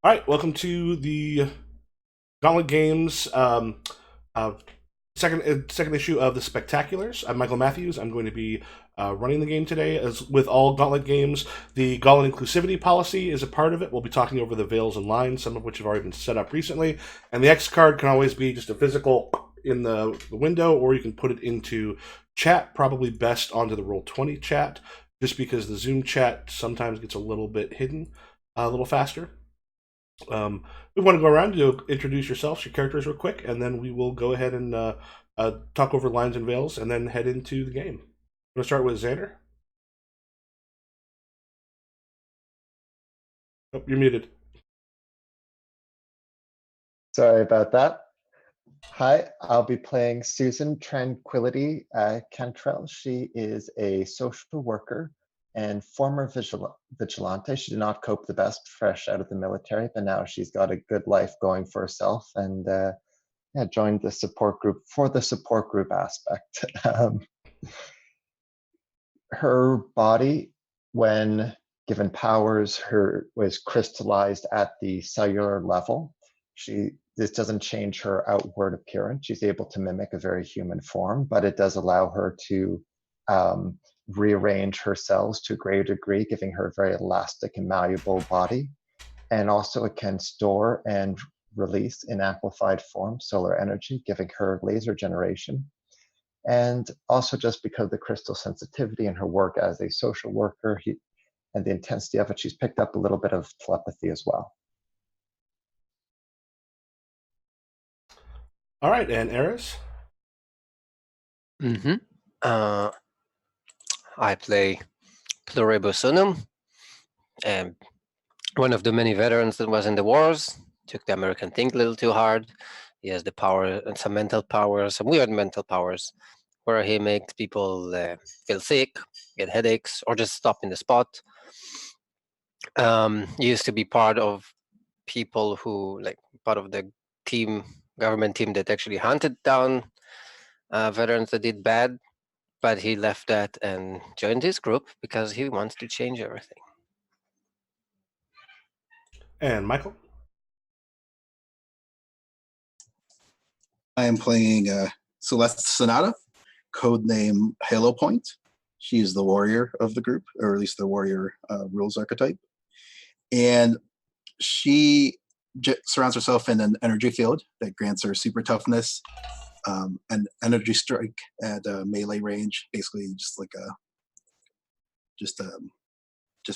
All right, welcome to the Gauntlet Games uh, second issue of the Spectaculars. I'm Michael Matthews. I'm going to be running the game today. As with all Gauntlet games, the Gauntlet inclusivity policy is a part of it. We'll be talking over the veils and lines, some of which have already been set up recently. And the X card can always be just a physical in the window, or you can put it into chat. Probably best onto the Roll20 chat, just because the Zoom chat sometimes gets a little bit hidden a little faster. We want to go around to introduce yourselves, your characters, real quick, and then we will go ahead and talk over lines and veils, and then head into the game. I'm going to start with Xander. Oh, you're muted. Sorry about that. Hi, I'll be playing Susan Tranquility Cantrell. She is a social worker and former vigilante. She did not cope the best fresh out of the military, but now she's got a good life going for herself and joined the support group for the support group aspect. Her body, when given powers, was crystallized at the cellular level. This doesn't change her outward appearance. She's able to mimic a very human form, but it does allow her to rearrange her cells to a greater degree, giving her a very elastic and malleable body. And also it can store and release in amplified form solar energy, giving her laser generation. And also just because of the crystal sensitivity in her work as a social worker and the intensity of it, she's picked up a little bit of telepathy as well. All right, and Eris? I play Pluribus Unum, and one of the many veterans that was in the wars. Took the American thing a little too hard. He has the power and some mental powers, some weird mental powers, where he makes people feel sick, get headaches, or just stop in the spot. He used to be part of people who, part of the government team that actually hunted down veterans that did bad, but he left that and joined this group because he wants to change everything. And Michael? I am playing Celeste Sonata, codename Halo Point. She's the warrior of the group, or at least the warrior rules archetype. And she surrounds herself in an energy field that grants her super toughness, an energy strike at melee range, basically just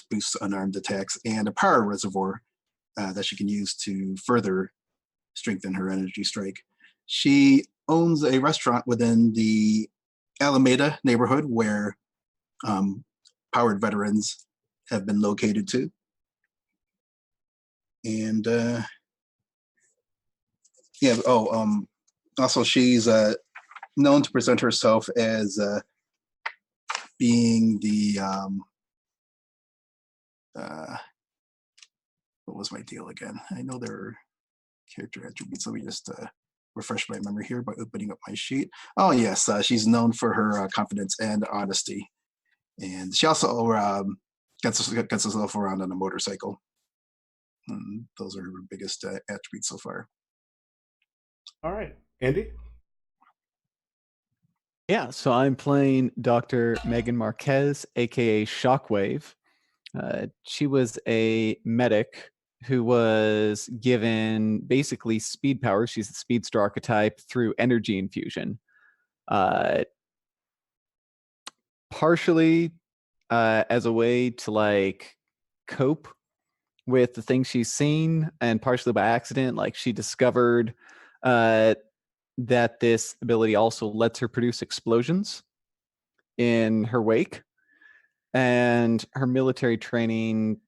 boosts unarmed attacks, and a power reservoir that she can use to further strengthen her energy strike. She owns a restaurant within the Alameda neighborhood where powered veterans have been located to. And also she's known to present herself as being the what was my deal again? I know there are character attributes. Let me just refresh my memory here by opening up my sheet. Oh yes, she's known for her confidence and honesty, and she also gets herself around on a motorcycle. And those are her biggest attributes so far. All right, Andy? Yeah, so I'm playing Dr. Megan Marquez, aka Shockwave. She was a medic who was given basically speed power. She's the speedster archetype through energy infusion. Partially as a way to cope with the things she's seen, and partially by accident. She discovered that this ability also lets her produce explosions in her wake. And her military training,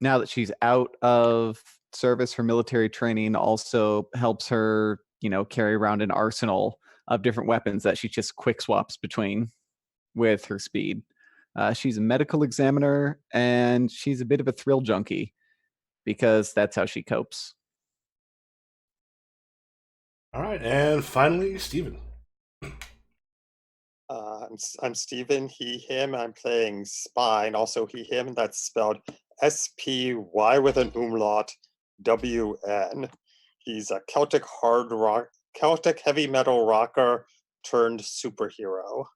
now that she's out of service, her military training also helps her, carry around an arsenal of different weapons that she just quick swaps between with her speed. She's a medical examiner, and she's a bit of a thrill junkie because that's how she copes. All right, and finally, Steven. I'm Steven, he, him. I'm playing Spy, and also he, him. That's spelled SPY with an umlaut, WN. He's a Celtic Celtic heavy metal rocker turned superhero.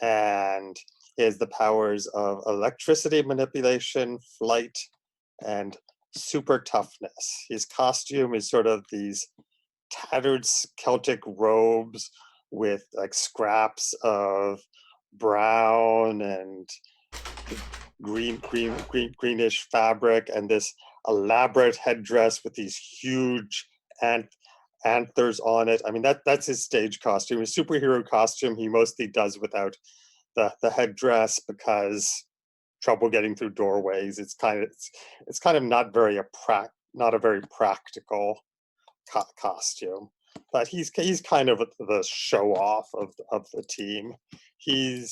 And he has the powers of electricity manipulation, flight, and super toughness. His costume is sort of these tattered Celtic robes with like scraps of brown and greenish fabric, and this elaborate headdress with these huge antlers on it. I mean, that's his stage costume. His superhero costume he mostly does without the headdress because trouble getting through doorways. It's kind of not a very practical costume. But he's kind of the show off of the team. He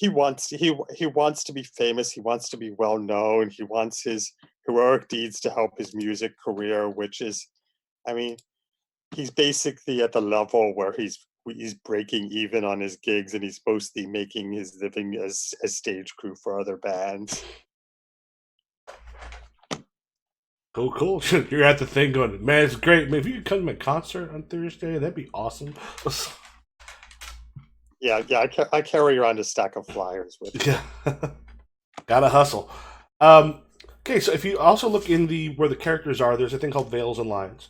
wants to be famous. He wants to be well known. He wants his heroic deeds to help his music career, which is, I mean, he's basically at the level where he's breaking even on his gigs, and he's mostly making his living as stage crew for other bands. Cool. You're at the thing going, man, it's great. Man, if you could come to my concert on Thursday, that'd be awesome. Yeah, I carry around a stack of flyers with me. Yeah. Gotta hustle. Okay, so if you also look in where the characters are, there's a thing called veils and lines.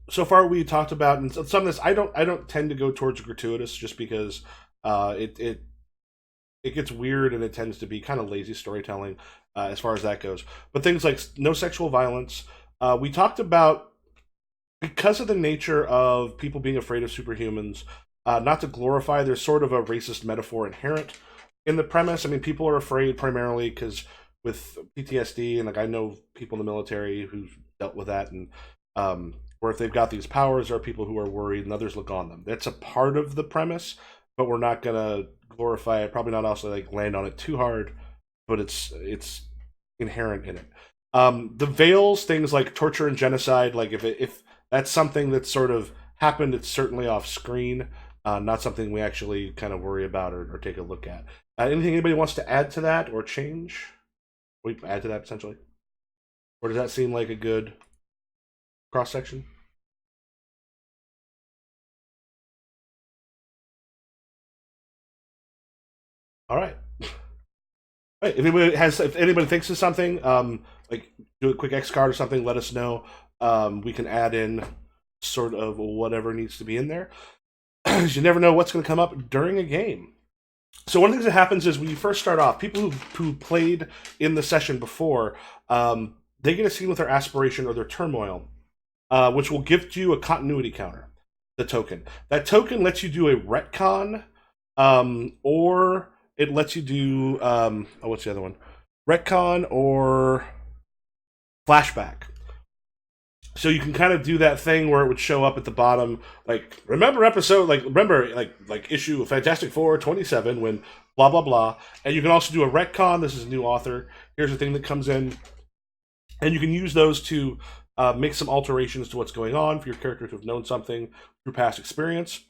So far we talked about, and some of this I don't tend to go towards gratuitous just because it gets weird and it tends to be kind of lazy storytelling as far as that goes. But things like no sexual violence, we talked about, because of the nature of people being afraid of superhumans, not to glorify, there's sort of a racist metaphor inherent in the premise. I mean, people are afraid primarily because with PTSD, and like I know people in the military who've dealt with that, and where if they've got these powers, there are people who are worried and others look on them. That's a part of the premise, but we're not gonna glorify it. Probably not also like land on it too hard, but it's inherent in it. The veils, things like torture and genocide, like if that's something that's sort of happened, it's certainly off screen. Not something we actually kind of worry about or take a look at. Anything anybody wants to add to that or change? We add to that potentially, or does that seem like a good cross section? All right. Right. If anybody thinks of something, like do a quick X card or something, let us know. We can add in sort of whatever needs to be in there. You never know what's going to come up during a game. So one of the things that happens is when you first start off, people who played in the session before, they get a scene with their aspiration or their turmoil, which will give you a continuity counter, the token. That token lets you do a retcon, or it lets you do, what's the other one? Retcon or flashback. So you can kind of do that thing where it would show up at the bottom, like remember issue of Fantastic Four 27 when blah blah blah. And you can also do a retcon. This is a new author. Here's the thing that comes in, and you can use those to make some alterations to what's going on for your character to have known something through past experience.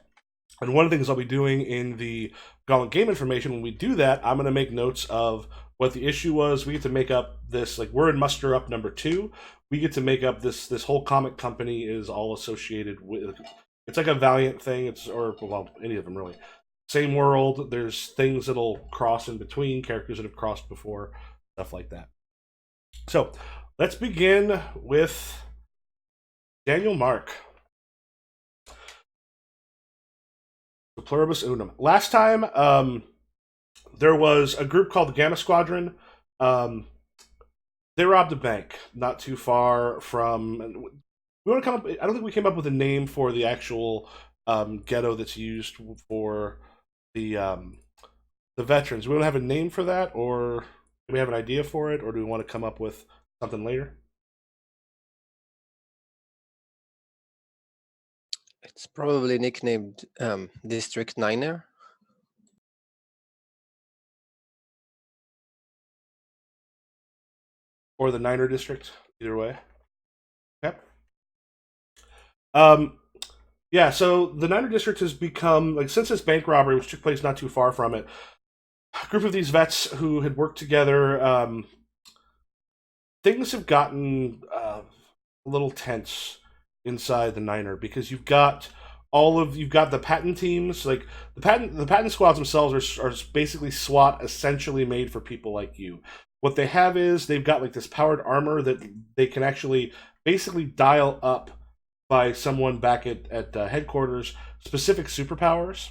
And one of the things I'll be doing in the Gauntlet game information, when we do that, I'm going to make notes of what the issue was. We get to make up this, like we're in muster up number 2. We get to make up this whole comic company is all associated with, it's like a Valiant thing. Well, any of them really. Same world. There's things that'll cross in between, characters that have crossed before, stuff like that. So let's begin with Daniel Mark. Pluribus Unum. Last time, there was a group called the Gamma Squadron. They robbed a bank not too far from. We want to come up. I don't think we came up with a name for the actual ghetto that's used for the veterans. We don't have a name for that, or do we have an idea for it, or do we want to come up with something later? It's probably nicknamed District Niner. Or the Niner District, either way. Okay. Yeah, so the Niner District has become, like, since this bank robbery, which took place not too far from it, a group of these vets who had worked together things have gotten a little tense inside the Niner because you've got the patent teams, like the patent squads themselves are basically SWAT essentially made for people like you. What they have is they've got like this powered armor that they can actually basically dial up by someone back at headquarters specific superpowers.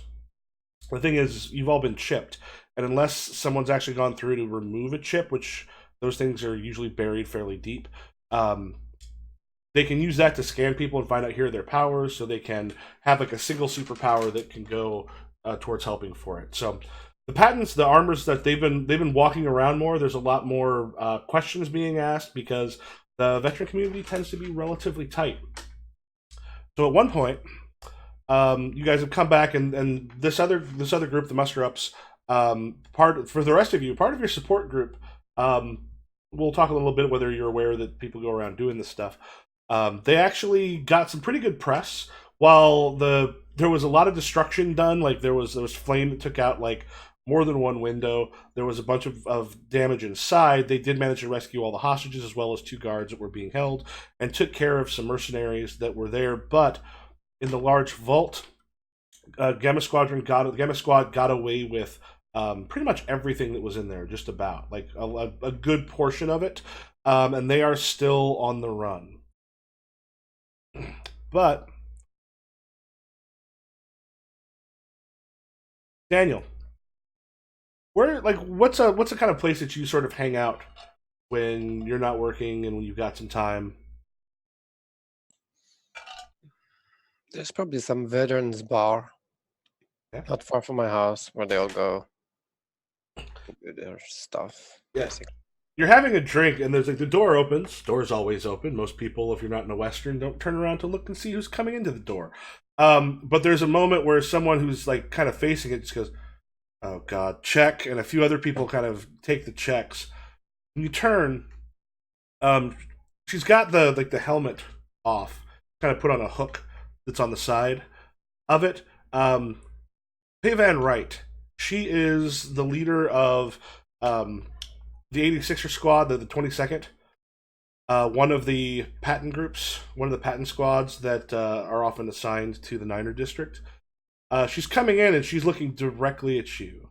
The thing is, you've all been chipped, and unless someone's actually gone through to remove a chip, which those things are usually buried fairly deep, um, they can use that to scan people and find out here are their powers, so they can have like a single superpower that can go towards helping for it. So the patents, the armors that they've been walking around more. There's a lot more questions being asked because the veteran community tends to be relatively tight. So at one point, you guys have come back, and this other group, the muster ups, part for the rest of you, part of your support group. We'll talk a little bit whether you're aware that people go around doing this stuff. They actually got some pretty good press. While there was a lot of destruction done, like there was flame that took out like more than one window. There was a bunch of damage inside. They did manage to rescue all the hostages as well as 2 guards that were being held, and took care of some mercenaries that were there. But in the large vault, Gamma Squad got away with pretty much everything that was in there, just about like a good portion of it, and they are still on the run. But Daniel, what's a kind of place that you sort of hang out when you're not working and when you've got some time? There's probably some veterans bar Yeah. not far from my house where they all go do their stuff. Yeah. Basically. You're having a drink, and there's like the door opens. Door's always open. Most people, if you're not in a Western, don't turn around to look and see who's coming into the door. But there's a moment where someone who's like kind of facing it just goes, "Oh God, check," and a few other people kind of take the checks. When you turn, she's got the helmet off, kind of put on a hook that's on the side of it. Pay Van Wright. She is the leader of the 86er squad, the 22nd. One of the patent groups, one of the patent squads that are often assigned to the Niner district. She's coming in and she's looking directly at you.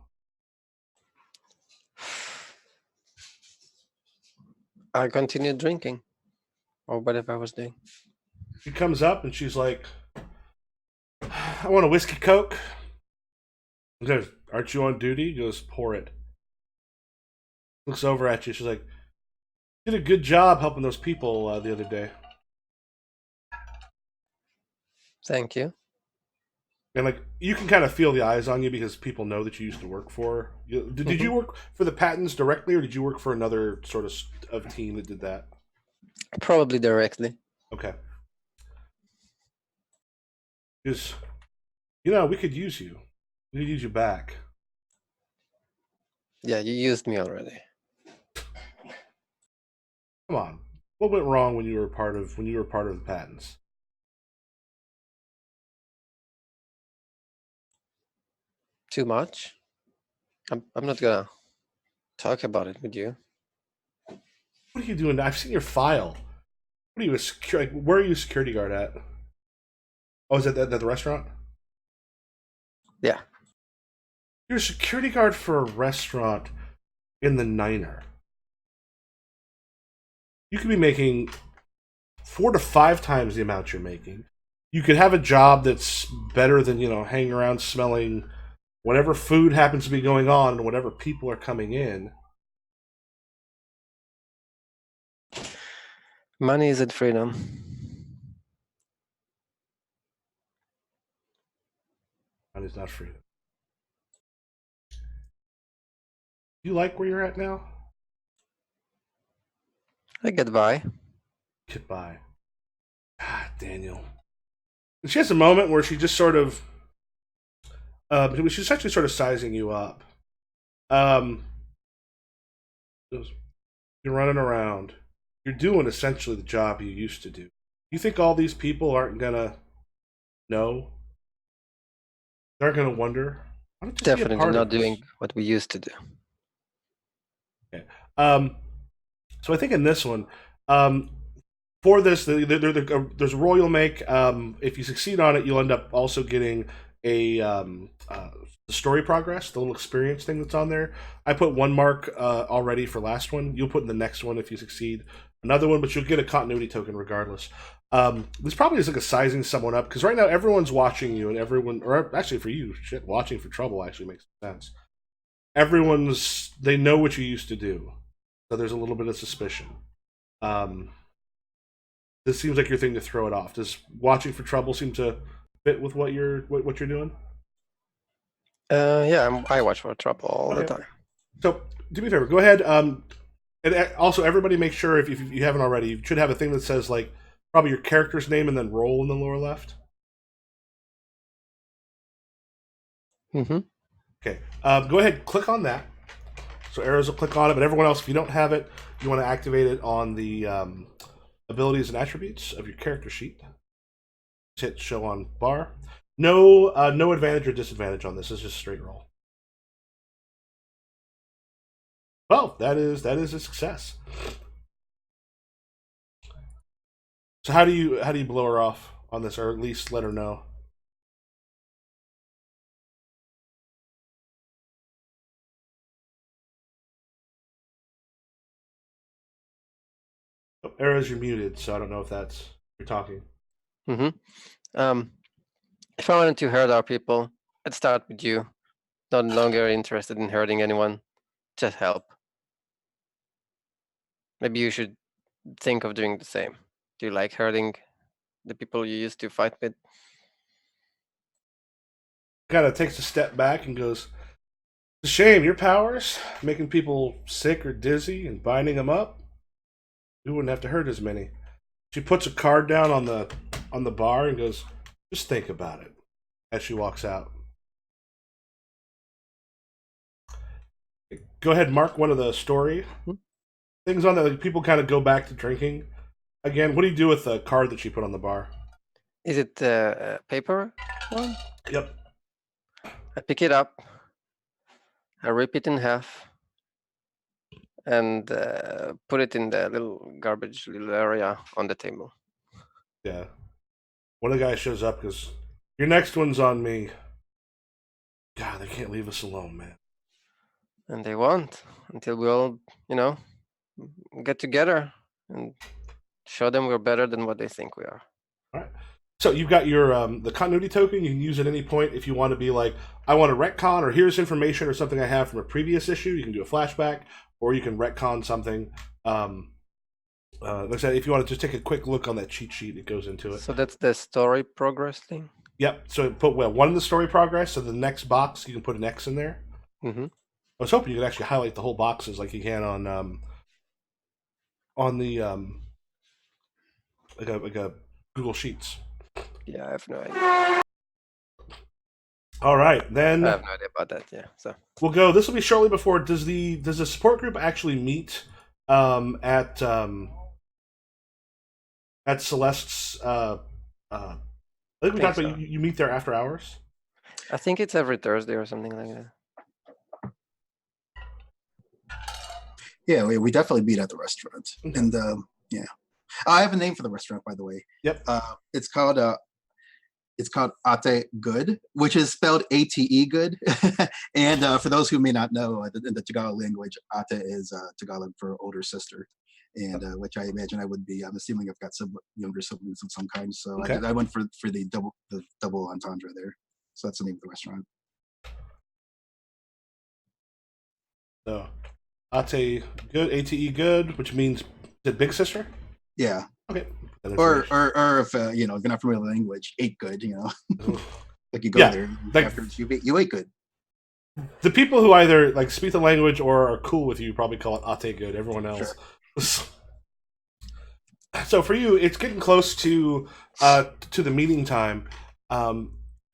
I continued drinking, or whatever I was doing. She comes up and she's like, "I want a whiskey coke." He goes, "Aren't you on duty?" He goes, "Pour it." Looks over at you. She's like, "Did a good job helping those people the other day." Thank you. And like you can kind of feel the eyes on you because people know that you used to work for. Did you work for the patents directly, or did you work for another sort of team that did that? Probably directly. Okay. Because we could use you. We could use you back. Yeah, you used me already. Come on. What went wrong when you were part of the patents? Too much? I'm not gonna talk about it with you. What are you doing? I've seen your file. What are you where are you a security guard at? Oh, is that at the restaurant? Yeah. You're a security guard for a restaurant in the Niner. You could be making 4 to 5 times the amount you're making. You could have a job that's better than, hanging around smelling whatever food happens to be going on and whatever people are coming in. Money isn't freedom. Money's not freedom. You like where you're at now? I get by. Goodbye. Ah, Daniel. And she has a moment where she just sort of, she's actually sort of sizing you up. You're running around. You're doing essentially the job you used to do. You think all these people aren't gonna know? They're gonna wonder. Why don't you just be a Definitely part not of this? doing what we used to do. Okay. So I think in this one, for this, there's a roll you'll make. If you succeed on it, you'll end up also getting a the story progress, the little experience thing that's on there. I put 1 mark already for last one. You'll put in the next one if you succeed another one, but you'll get a continuity token regardless. This probably is like a sizing someone up because right now everyone's watching you, and everyone, or actually for you, shit, watching for trouble actually makes sense. They know what you used to do, so there's a little bit of suspicion. This seems like your thing to throw it off. Does watching for trouble seem to fit with what you're doing? Yeah, I watch for trouble all the Okay. time. So do me a favor, go ahead. And also, everybody, make sure if you haven't already, you should have a thing that says like probably your character's name and then roll in the lower left. Mm-hmm. Okay. Go ahead, click on that. So arrows will click on it, but everyone else, if you don't have it, you want to activate it on the abilities and attributes of your character sheet. Just hit show on bar. No advantage or disadvantage on this. It's just straight roll. Well, that is a success. So how do you blow her off on this, or at least let her know? Oh, arrows, you're muted, so I don't know if you're talking. Mm-hmm. If I wanted to hurt our people, I'd start with you. No longer interested in hurting anyone. Just help. Maybe you should think of doing the same. Do you like hurting the people you used to fight with? Kind of takes a step back and goes, "It's a shame your powers making people sick or dizzy and binding them up. We wouldn't have to hurt as many." She puts a card down on the bar and goes, "Just think about it," as she walks out. Go ahead, mark one of the story things on that. Like, people kind of go back to drinking again. What do you do with the card that she put on the bar? Is it the paper one? Yep. I pick it up. I rip it in half and put it in the little garbage little area on the table. Yeah. One of the guys shows up because your next one's on me. God, they can't leave us alone, man. And they won't until we all, get together and show them we're better than what they think we are. All right. So you've got your the continuity token. You can use at any point if you want to be like, I want to retcon, or here's information or something I have from a previous issue. You can do a flashback, or you can retcon something. Like I said, if you want to just take a quick look on that cheat sheet, it goes into it. So that's the story progress thing? Yep. So put one in the story progress. So the next box, you can put an X in there. Mm-hmm. I was hoping you could actually highlight the whole boxes like you can on the like a Google Sheets. Yeah, I have no idea. All right, then I have no idea about that. Yeah, so we'll go. This will be shortly before. Does the support group actually meet at Celeste's? I think we talked about you meet there after hours. I think it's every Thursday or something like that. Yeah, we definitely meet at the restaurant. Okay. And yeah, I have a name for the restaurant, by the way. Yep. It's called Ate Good, which is spelled ATE Good. And for those who may not know, in the Tagalog language, Ate is Tagalog for older sister, and which I imagine I would be. I'm assuming I've got some younger siblings of some kind, so Okay. I went for the double entendre there. So that's the name of the restaurant. So Ate Good, ATE Good, which means the big sister. Yeah. Okay. Or if if you're not familiar with the language, ate good, like you go Yeah, there like- after you ate good. The people who either like speak the language or are cool with you probably call it Ate Good. Everyone else. Sure. So for you, it's getting close to the meeting time.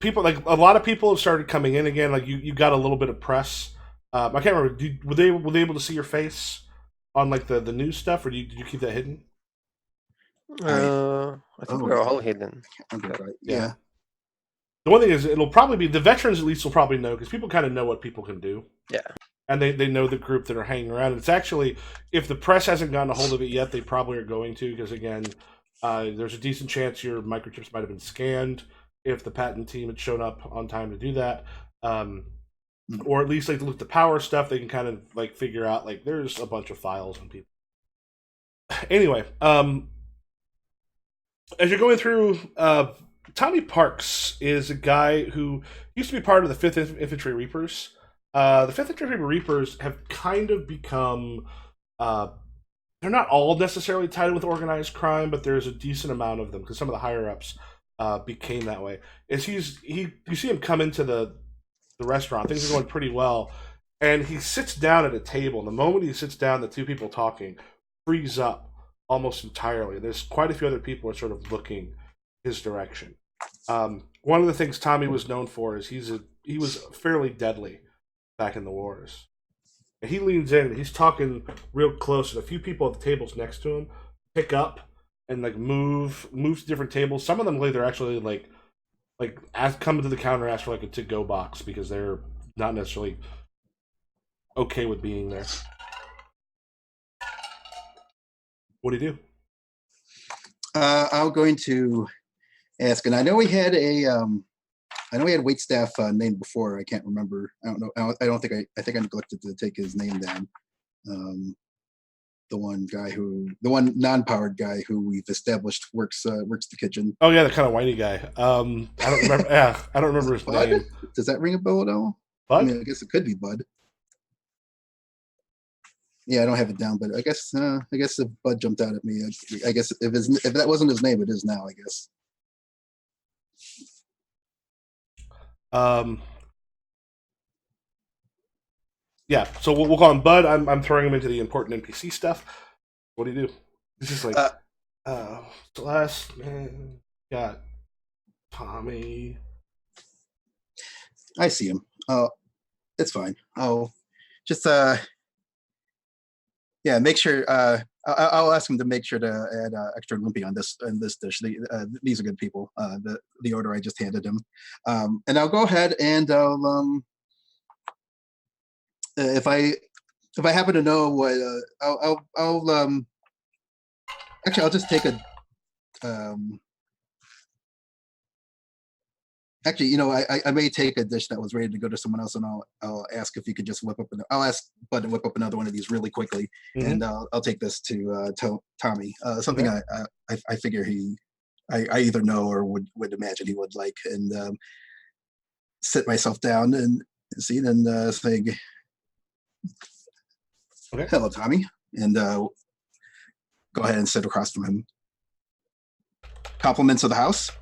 People, like a lot of people have started coming in again. Like you got a little bit of press. I can't remember. Were they able to see your face on like the news stuff, or did you keep that hidden? I think we're all hidden. Yeah. The one thing is, it'll probably be the veterans. At least will probably know because people kind of know what people can do. Yeah. and they know the group that are hanging around. It's actually, if the press hasn't gotten a hold of it yet, they probably are going to, because again, there's a decent chance your microchips might have been scanned if the patent team had shown up on time to do that. Or at least like look at the power stuff, they can kind of like figure out like there's a bunch of files on people. Anyway, as you're going through, Tommy Parks is a guy who used to be part of the 5th Infantry Reapers. The 5th Infantry Reapers have kind of become, they're not all necessarily tied with organized crime, but there's a decent amount of them because some of the higher ups became that way. You see him come into the restaurant, things are going pretty well, and he sits down at a table. And the moment he sits down, the two people talking freeze up almost entirely. There's quite a few other people are sort of looking his direction. One of the things Tommy was known for is he was fairly deadly back in the wars. And he leans in and he's talking real close, and a few people at the tables next to him pick up and like move to different tables. Some of them they're actually like come to the counter and ask for like a to-go box because they're not necessarily okay with being there. What do you do? I'm going to ask, and I know we had waitstaff name before. I can't remember. I don't know. I think I neglected to take his name down. The one non-powered guy who we've established works the kitchen. Oh yeah, the kind of whiny guy. I don't remember. Yeah, I don't remember his Bud? name. Does that ring a bell at all? Bud? I mean, I guess it could be Bud. Yeah, I don't have it down, but I guess if Bud jumped out at me, I guess if that wasn't his name, it is now, I guess. Yeah, so we'll call him Bud. I'm throwing him into the important NPC stuff. What do you do? This is like, Celeste, man, got Tommy. I see him. Oh, it's fine. I'll just make sure. I'll ask him to make sure to add extra lumpy on this dish. These are good people. The order I just handed him, and I'll go ahead and I'll if I happen to know what I'll actually I'll just take a actually, you know, I may take a dish that was ready to go to someone else, and I'll ask if you could just I'll ask Bud to whip up another one of these really quickly, and I'll take this to Tommy. Something I figure I either know or would imagine he would like, and sit myself down and see, and say, Okay. "Hello, Tommy," and go ahead and sit across from him. Compliments of the house.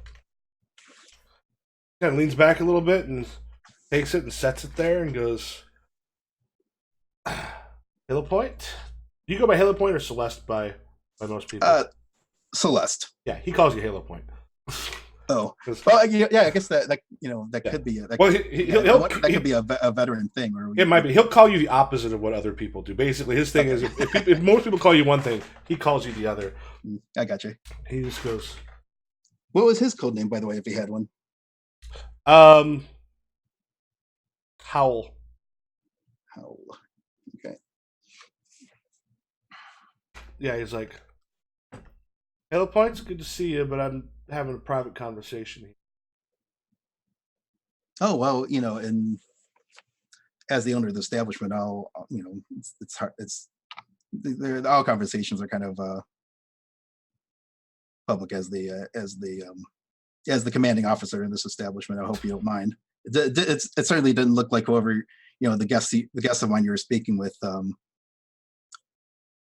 Kind of leans back a little bit and takes it and sets it there and goes, Halo Point? Do you go by Halo Point or Celeste by most people? Celeste. Yeah, he calls you Halo Point. Oh, well, yeah. I guess that could be. That could be a veteran thing. Or it might be. He'll call you the opposite of what other people do. Basically, his thing is if most people call you one thing, he calls you the other. I got you. He just goes. What was his code name, by the way, if he had one? Howl. Howl. Okay. Yeah, he's like, Halo Point's good to see you, but I'm having a private conversation here. Oh, well, you know, and as the owner of the establishment, I'll, you know, it's hard. All conversations are kind of public as the commanding officer in this establishment. I hope you don't mind. It certainly didn't look like whoever, you know, the guests of mine you were speaking with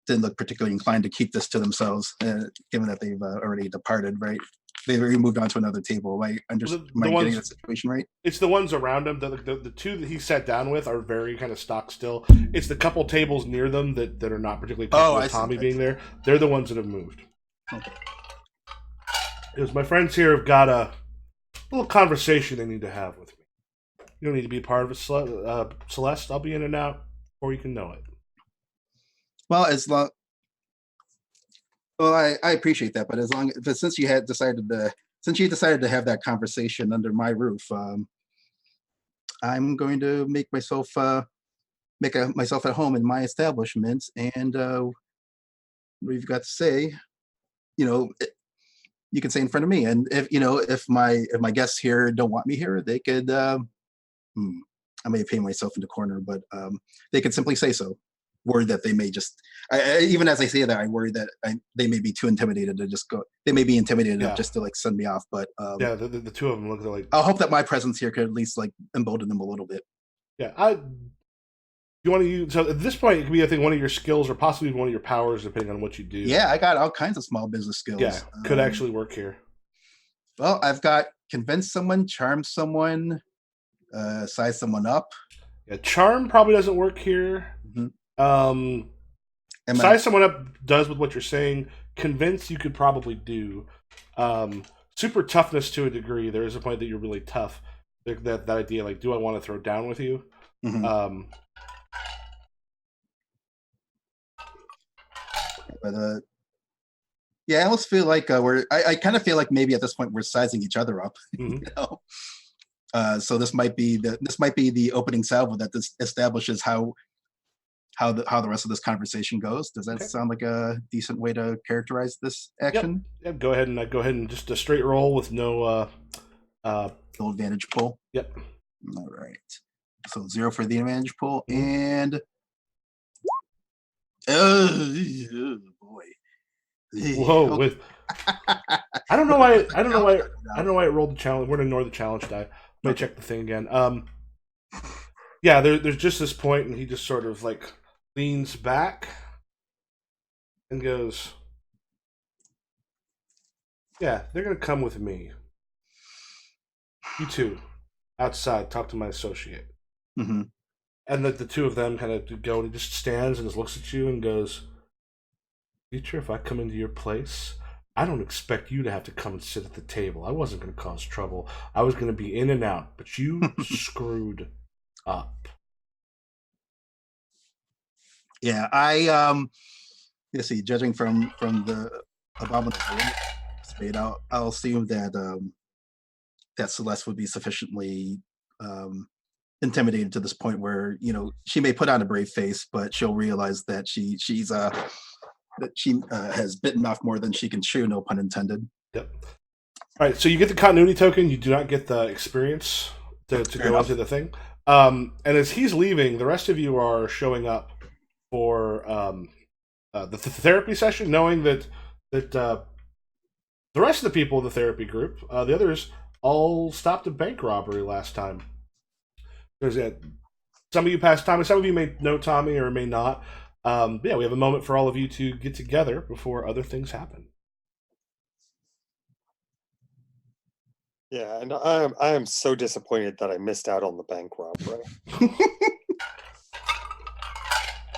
didn't look particularly inclined to keep this to themselves, given that they've already departed, right? They've already moved on to another table. Am I getting the situation right? It's the ones around him. The two that he sat down with are very kind of stock still. It's the couple tables near them that are not particularly comfortable with Tommy being there. They're the ones that have moved. Okay. Because my friends here have got a little conversation they need to have with me. You don't need to be part of it, Celeste. I'll be in and out before you can know it. Well, I appreciate that, but since you decided to have that conversation under my roof, I'm going to make myself make myself at home in my establishment, and what you've got to say, you can say in front of me. And if my guests here don't want me here, they could. I may pay myself in the corner, but they could simply say so. Worried that they may just, even as I say that, I worry that they may be too intimidated to just go. They may be intimidated enough just to like send me off. But yeah, the two of them look like. I'll hope that my presence here could at least like embolden them a little bit. Yeah, you want to use, so at this point it could be, I think, one of your skills or possibly one of your powers, depending on what you do. Yeah, I got all kinds of small business skills. Yeah, could actually work here. Well, I've got convince someone, charm someone, size someone up. Yeah, charm probably doesn't work here. Size someone up does with what you're saying. Convince you could probably do. Super toughness to a degree. There is a point that you're really tough. That idea, like, do I want to throw down with you? But yeah, I almost feel like I kind of feel like maybe at this point we're sizing each other up. So this might be the opening salvo that this establishes how the rest of this conversation goes. Does that sound like a decent way to characterize this action? Yep. Go ahead and just a straight roll with no no advantage pull. Yep. All right. So 0 for the advantage pull, and oh boy. Whoa! With I don't know why it rolled the challenge. We're gonna ignore the challenge die. Let me check the thing again. Yeah, there's just this point, and he just sort of like leans back and goes, "Yeah, they're gonna come with me. You two, outside, talk to my associate." And the two of them kind of go, and he just stands and just looks at you and goes, "Future, if I come into your place, I don't expect you to have to come and sit at the table. I wasn't going to cause trouble. I was going to be in and out, but you screwed up." Yeah, you see, judging from the abominable spade, I'll assume that that Celeste would be sufficiently intimidated to this point where she may put on a brave face, but she'll realize that she has bitten off more than she can chew, no pun intended. Yep. All right, so you get the continuity token. You do not get the experience to go into the thing. And as he's leaving, the rest of you are showing up for the therapy session, knowing that the rest of the people in the therapy group, the others, all stopped a bank robbery last time. There's some of you passed Tommy, some of you may know Tommy or may not. Yeah, we have a moment for all of you to get together before other things happen. Yeah, and I am so disappointed that I missed out on the bank robbery.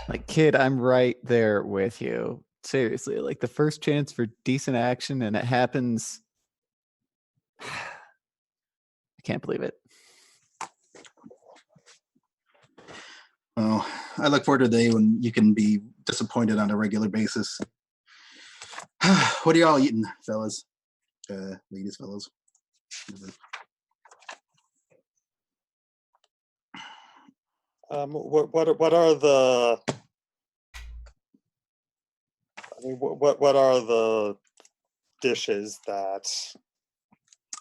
Like, kid, I'm right there with you. Seriously, like the first chance for decent action and it happens. I can't believe it. Oh, I look forward to the day when you can be disappointed on a regular basis. What are y'all eating, fellas? Ladies, fellas. What are the? I mean, what are the dishes that?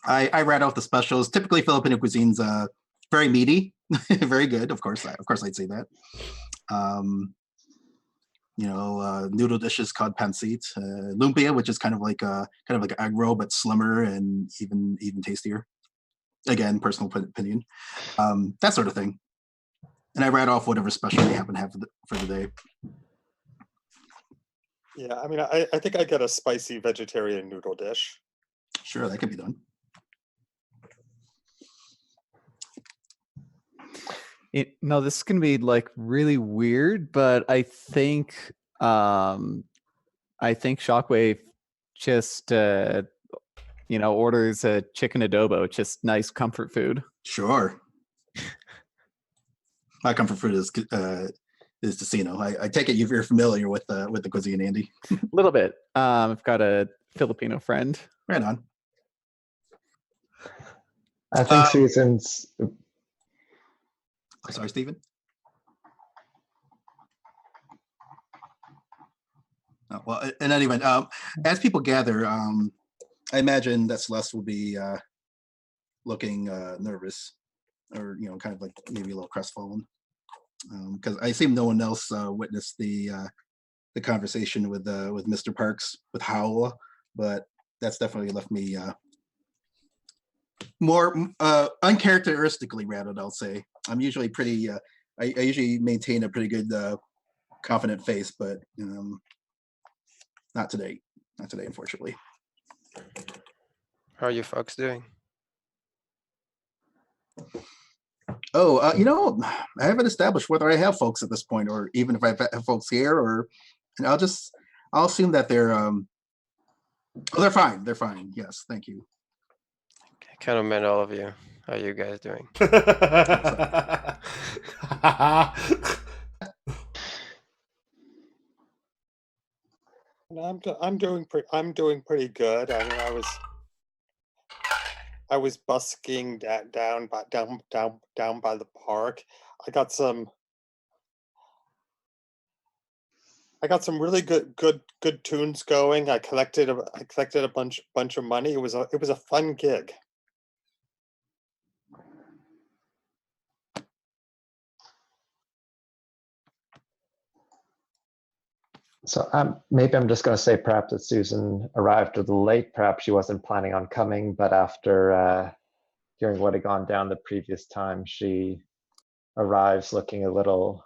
I read out the specials. Typically, Filipino cuisine's very meaty, very good. Of course, I'd say that. Noodle dishes called pancit, lumpia, which is kind of like an egg roll but slimmer and even tastier. Again, personal opinion, that sort of thing. And I read off whatever special they happen to have for the day. Yeah, I mean, I think I get a spicy vegetarian noodle dish. Sure, that could be done. This is gonna be like really weird, but I think Shockwave just orders a chicken adobo, just nice comfort food. Sure. My comfort food is tocino. I take it you're familiar with the cuisine, Andy. A little bit. I've got a Filipino friend. Right on. I think Susan's. Sorry, Stephen. Well, in any event, as people gather, I imagine that Celeste will be looking nervous, or kind of like maybe a little crestfallen, because I assume no one else witnessed the conversation with Mr. Parks with Howl, but that's definitely left me more uncharacteristically rattled. I'll say I'm usually pretty. I usually maintain a pretty good confident face, but not today. Not today, unfortunately. How are you folks doing? Oh, I haven't established whether I have folks at this point, or even if I have folks here, and I'll assume that they're they're fine. They're fine. Yes, thank you. I kind of met all of you. How are you guys doing? I'm doing pretty good. I mean, I was busking down by the park. I got some really good tunes going. I collected a bunch of money. It was a fun gig. So maybe I'm just going to say perhaps that Susan arrived a little late. Perhaps she wasn't planning on coming, but after hearing what had gone down the previous time, she arrives looking a little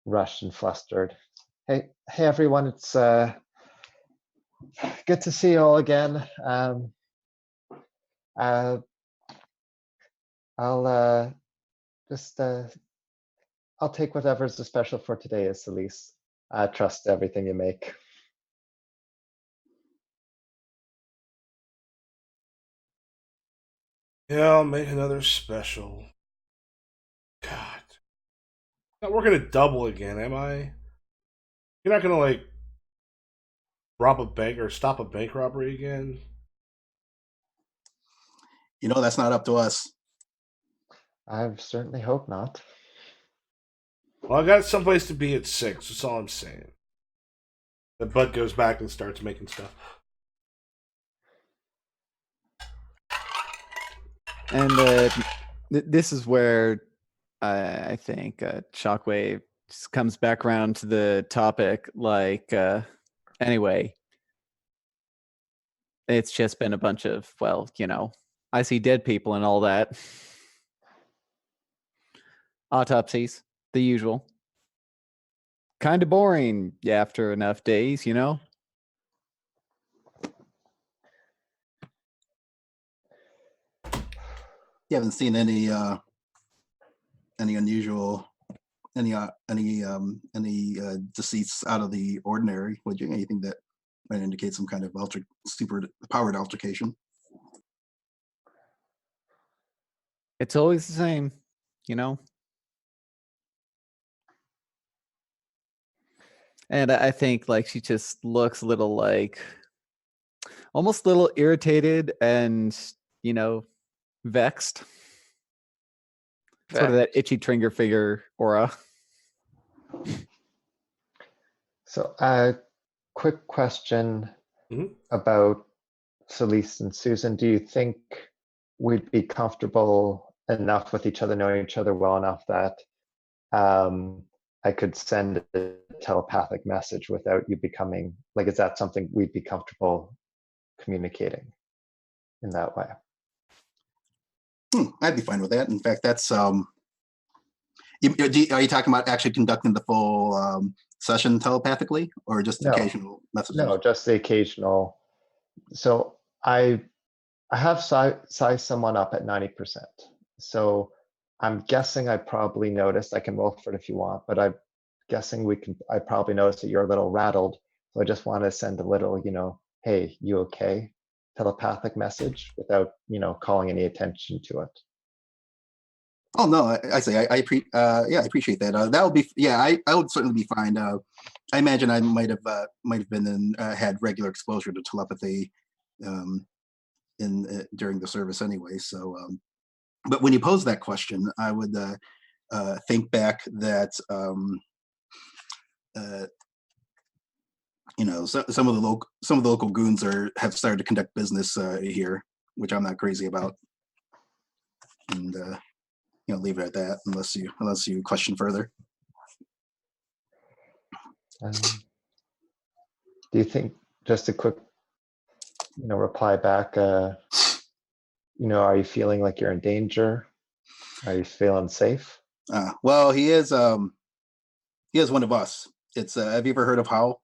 rushed and flustered. Hey everyone, it's good to see you all again. I'll just I'll take whatever's the special for today is, Elise. I trust everything you make. Yeah, I'll make another special. God. Not working a double again, am I? You're not gonna like rob a bank or stop a bank robbery again? That's not up to us. I certainly hope not. Well, I got someplace to be at 6. That's all I'm saying. The Bud goes back and starts making stuff. And this is where I think Shockwave just comes back around to the topic. Like, anyway, it's just been a bunch of, well, I see dead people and all that. Autopsies, the usual. Kind of boring after enough days, You haven't seen any unusual, any deceits out of the ordinary, would you? Anything that might indicate some kind of super powered altercation? It's always the same, And I think like she just looks a little like almost a little irritated and, vexed. Sort of that itchy trigger figure aura. So quick question Mhm. about Celeste and Susan. Do you think we'd be comfortable enough with each other, knowing each other well enough that I could send a telepathic message without you becoming like, is that something we'd be comfortable communicating in that way? I'd be fine with that. In fact, that's are you talking about actually conducting the full session telepathically, or just occasional messages? No, just the occasional. So I have sized someone up at 90%. So I'm guessing I probably noticed, I can roll for it if you want, but I'm guessing I probably noticed that you're a little rattled. So I just want to send a little, hey, you okay? Telepathic message without, calling any attention to it. Oh no, I say I appreciate that. That would be I would certainly be fine. I imagine I might have been had regular exposure to telepathy during the service anyway. So, but when you pose that question, I would think back that you know, some of the local goons have started to conduct business here, which I'm not crazy about. And you know, leave it at that unless you question further. Do you think, just a quick, reply back, are you feeling like you're in danger? Are you feeling safe? Well, he is one of us. It's have you ever heard of Howl?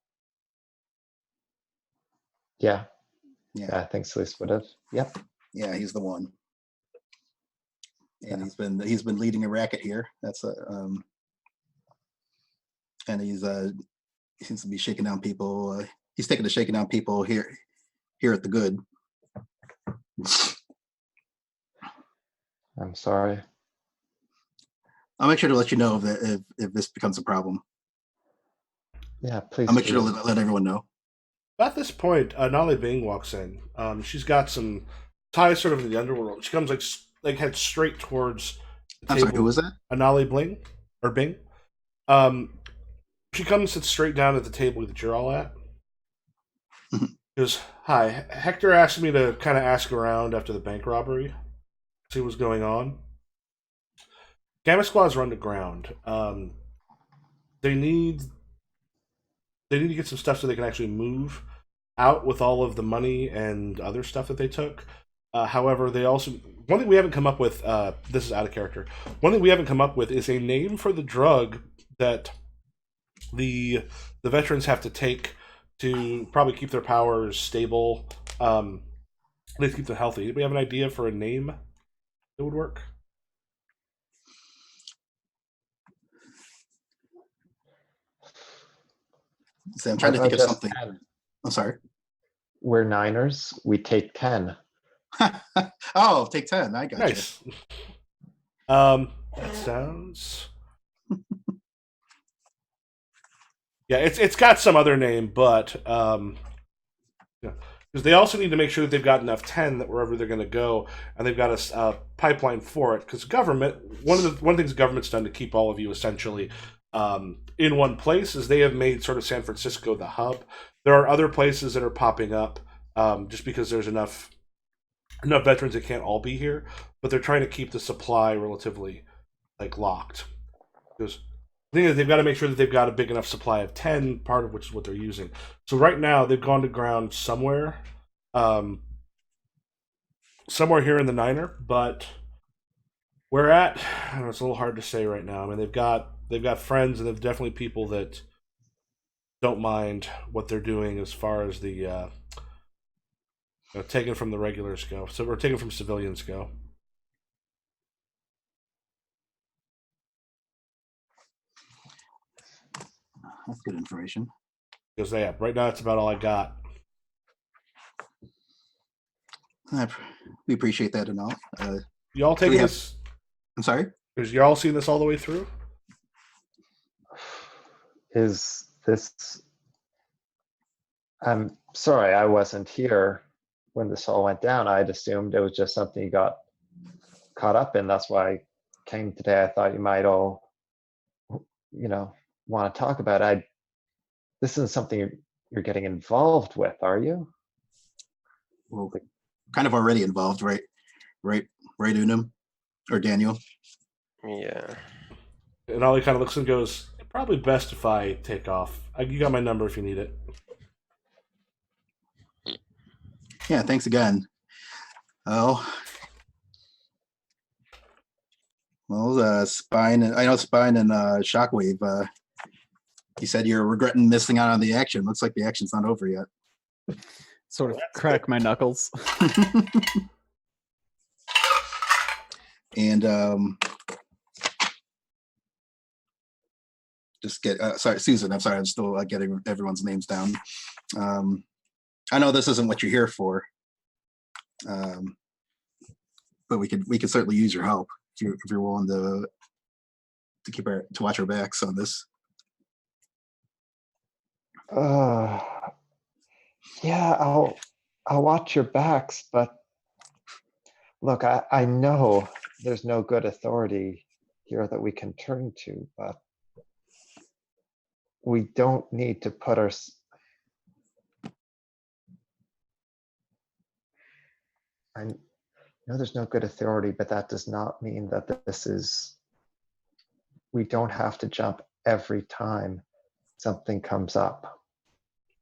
Yeah. Yeah. I think Celeste would have. Yep. Yeah, he's the one. And Yeah. he's been leading a racket here. That's and he seems to be shaking down people. He's taking to shaking down people here at the good. I'm sorry. I'll make sure to let you know if this becomes a problem. Yeah, please. I'll make sure to do. let everyone know. At this point, Nali Bing walks in. She's got some ties sort of in the underworld. She comes like head straight towards the I'm table. sorry, who was that? Anali Bling or Bing. She comes sits straight down at the table that you're all at. Mhm. She goes, "Hi, Hector asked me to kind of ask around after the bank robbery, see what's going on. Gamma Squad's run to ground. They need to get some stuff so they can actually move out with all of the money and other stuff that they took. However, they also one thing we haven't come up with. This is out of character. One thing we haven't come up with is a name for the drug that the veterans have to take to probably keep their powers stable. At least keep them healthy. Do we have an idea for a name that would work? So I'm trying to think of Just something. 10. I'm sorry. We're Niners. We take 10. Oh, take 10. I got Nice. That sounds. Yeah, it's got some other name, but because they also need to make sure that they've got enough 10 that wherever they're going to go, and they've got a pipeline for it. Because government, one of the things government's done to keep all of you essentially in one place is they have made sort of San Francisco the hub. There are other places that are popping up just because there's enough veterans that can't all be here, but they're trying to keep the supply relatively like locked. Because the thing is, they've got to make sure that they've got a big enough supply of 10, part of which is what they're using. So right now, they've gone to ground somewhere, somewhere here in the Niner, but where at, I don't know, it's a little hard to say right now. I mean, they've got friends, and they've definitely people that don't mind what they're doing as far as the taken from the regulars go. So we're taken from civilians go. That's good information. Because right now, it's about all I got. We appreciate that and all. You all taking this? I'm sorry? Because you're all seeing this all the way through? Is this... I'm sorry, I wasn't here when this all went down. I'd assumed it was just something you got caught up in. That's why I came today. I thought you might all, want to talk about it. This isn't something you're getting involved with, are you? Well, kind of already involved, right? Right, Unum or Daniel? Yeah. And Ollie kind of looks and goes, probably best if I take off. You got my number if you need it. Yeah, thanks again. Spine. I know Spine and Shockwave. You said you're regretting missing out on the action. Looks like the action's not over yet. Sort of crack my knuckles. And just get sorry, Susan. I'm sorry. I'm still getting everyone's names down. I know this isn't what you're here for, but we could certainly use your help if you're willing to watch our backs on this. Yeah, I'll watch your backs, but look, I know there's no good authority here that we can turn to, but we don't need to put I know there's no good authority, but that does not mean that this is, we don't have to jump every time something comes up. Oh,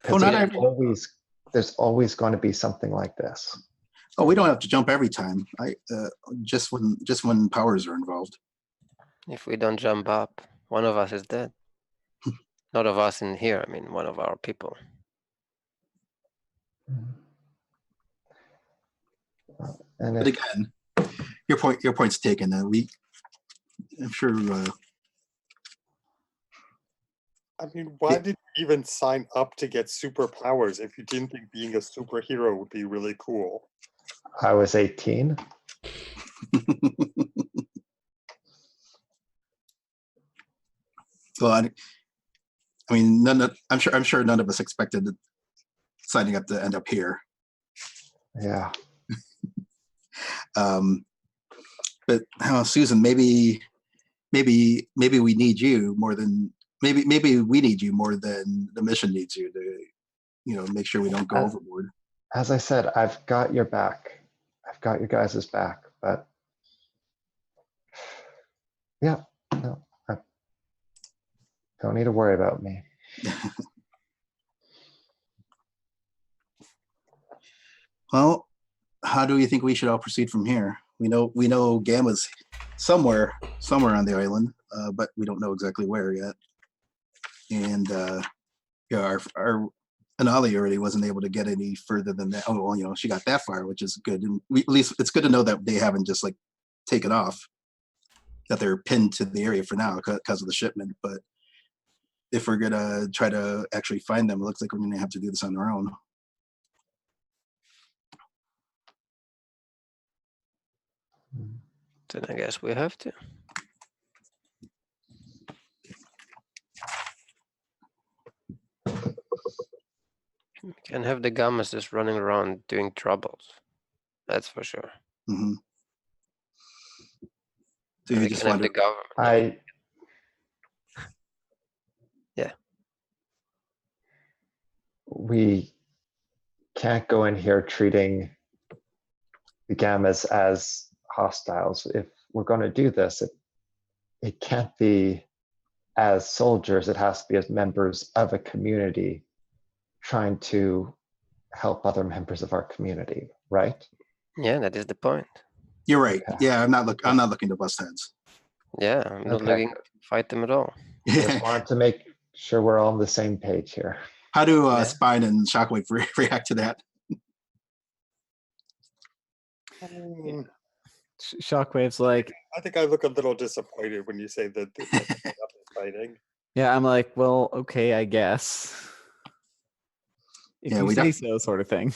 Because not there's every. always going to be something like this. Oh, we don't have to jump every time. Just when powers are involved. If we don't jump up, one of us is dead. Not of us in here, I mean, one of our people. And But if, again, your point's taken. I'm sure. I mean, why did you even sign up to get superpowers if you didn't think being a superhero would be really cool? I was 18. Well, I mean, I'm sure none of us expected signing up to end up here. Yeah. But Susan, maybe we need you more than maybe we need you more than the mission needs you to, make sure we don't go overboard. As I said, I've got your back. I've got your guys' back, but yeah, no, don't need to worry about me. Well, how do you think we should all proceed from here? We know Gamma's somewhere on the island, but we don't know exactly where yet. And our Anali already wasn't able to get any further than that. Oh, well, she got that far, which is good. And at least it's good to know that they haven't just like taken off, that they're pinned to the area for now because of the shipment. But if we're gonna try to actually find them, it looks like we're gonna have to do this on our own. Then I guess we have to. Can't have the gammas just running around doing troubles. That's for sure. Mm-hmm. So And you we just can have want the to. government. Yeah. We can't go in here treating the gammas as hostiles. If we're going to do this, it can't be as soldiers. It has to be as members of a community trying to help other members of our community, right? Yeah, that is the point. You're right. Okay. Yeah, I'm not looking to bust heads. Yeah, I'm not Okay. looking to fight them at all. Just wanted to make sure we're all on the same page here. How do Yeah. Spine and Shockwave react to that? Shockwave's like, I think I look a little disappointed when you say that they're fighting. yeah, I'm like, well, okay, I guess. If Yeah, you we say so, sort of thing.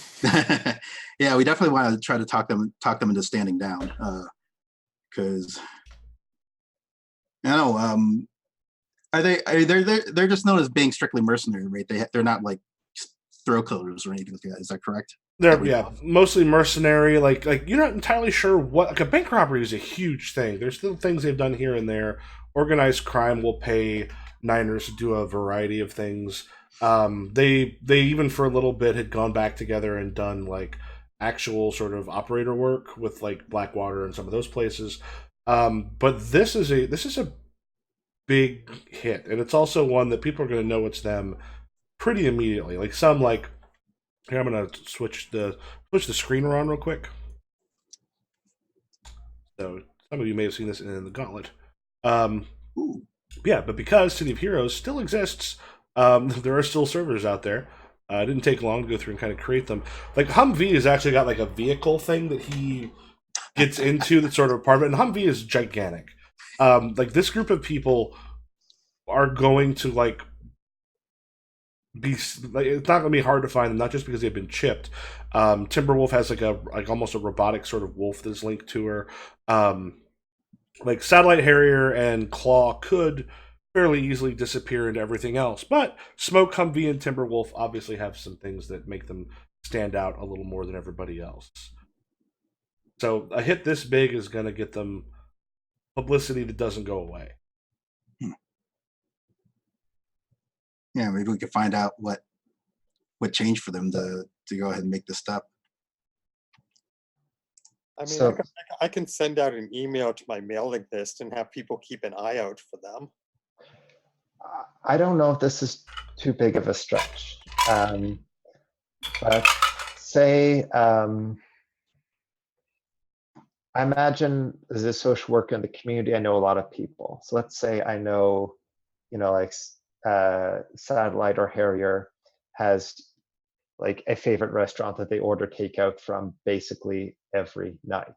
Yeah, we definitely want to try to talk them into standing down, because I don't know. They're just known as being strictly mercenary, right? They're not like throw killers or anything like that. Is that correct? They're mostly mercenary. Like you're not entirely sure what. Like a bank robbery is a huge thing. There's still things they've done here and there. Organized crime will pay Niners to do a variety of things. They even for a little bit had gone back together and done like actual sort of operator work with like Blackwater and some of those places. But this is a big hit, and it's also one that people are going to know it's them pretty immediately. Like some like. Here, I'm gonna switch the screen around real quick. So some of you may have seen this in the Gauntlet. Yeah, but because City of Heroes still exists, there are still servers out there. It didn't take long to go through and kind of create them. Like Humvee has actually got like a vehicle thing that he gets into that's sort of a part of it, and Humvee is gigantic. Like this group of people are going to like it's not gonna be hard to find them, not just because they've been chipped. Timberwolf has like almost a robotic sort of wolf that's linked to her. Like Satellite Harrier and Claw could fairly easily disappear into everything else, but Smoke, Humvee, and Timberwolf obviously have some things that make them stand out a little more than everybody else. So a hit this big is gonna get them publicity that doesn't go away. Yeah, maybe we could find out what changed for them to go ahead and make this step. I mean, So I can send out an email to my mailing list and have people keep an eye out for them. I don't know if this is too big of a stretch. But say, I imagine as a social worker in the community, I know a lot of people. So let's say I know, like Satellite or Harrier has like a favorite restaurant that they order takeout from basically every night.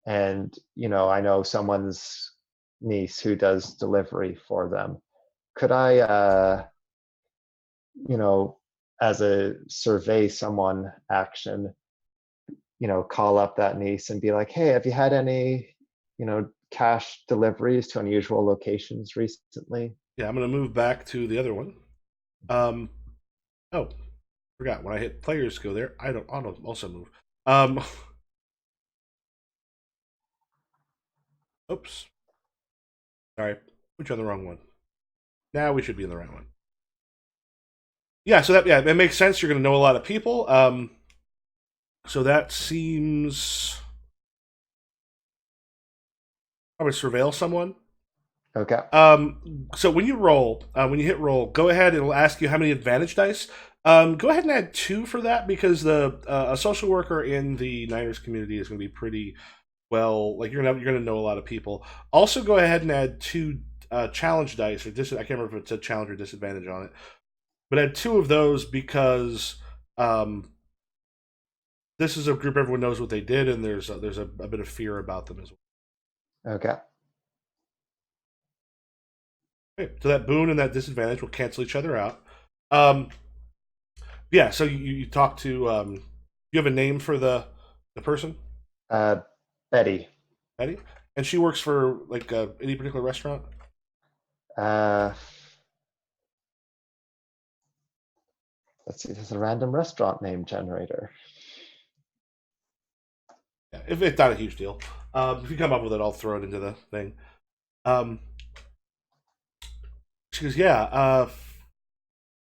And, I know someone's niece who does delivery for them. Could I, as a survey someone action, call up that niece and be like, hey, have you had any, cash deliveries to unusual locations recently? Yeah, I'm gonna move back to the other one. Oh, forgot when I hit players go there. I don't also move. Oops. Sorry, put you on the wrong one. Now we should be in the right one. Yeah, so it makes sense. You're gonna know a lot of people. So that seems probably surveil someone. Okay. So when you roll, when you hit roll, go ahead. It'll ask you how many advantage dice. Go ahead and add 2 for that because a social worker in the Niners community is going to be pretty well. Like you're gonna know a lot of people. Also, go ahead and add 2 challenge dice or I can't remember if it's a challenge or disadvantage on it, but add 2 of those because this is a group everyone knows what they did, and there's a bit of fear about them as well. Okay. Okay, so that boon and that disadvantage will cancel each other out. Yeah, so you talk to you have a name for the person? Betty. Betty? And she works for like any particular restaurant? Uh, let's see, there's a random restaurant name generator. Yeah, if it's not a huge deal. If you come up with it, I'll throw it into the thing. She goes, yeah,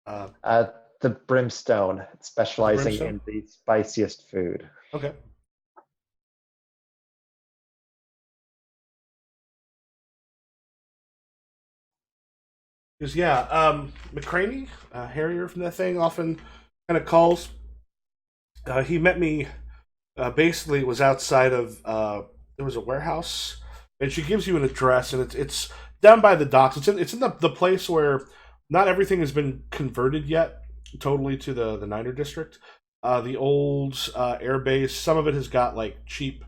The Brimstone, specializing Brimstone? in the spiciest food. Okay. Because McCraney, Harrier from that thing, often kind of calls. He met me. Basically, it was outside of. There was a warehouse, and she gives you an address, and it's down by the docks. It's in the place where not everything has been converted yet, totally to the Niner district. The old air base, some of it has got like cheap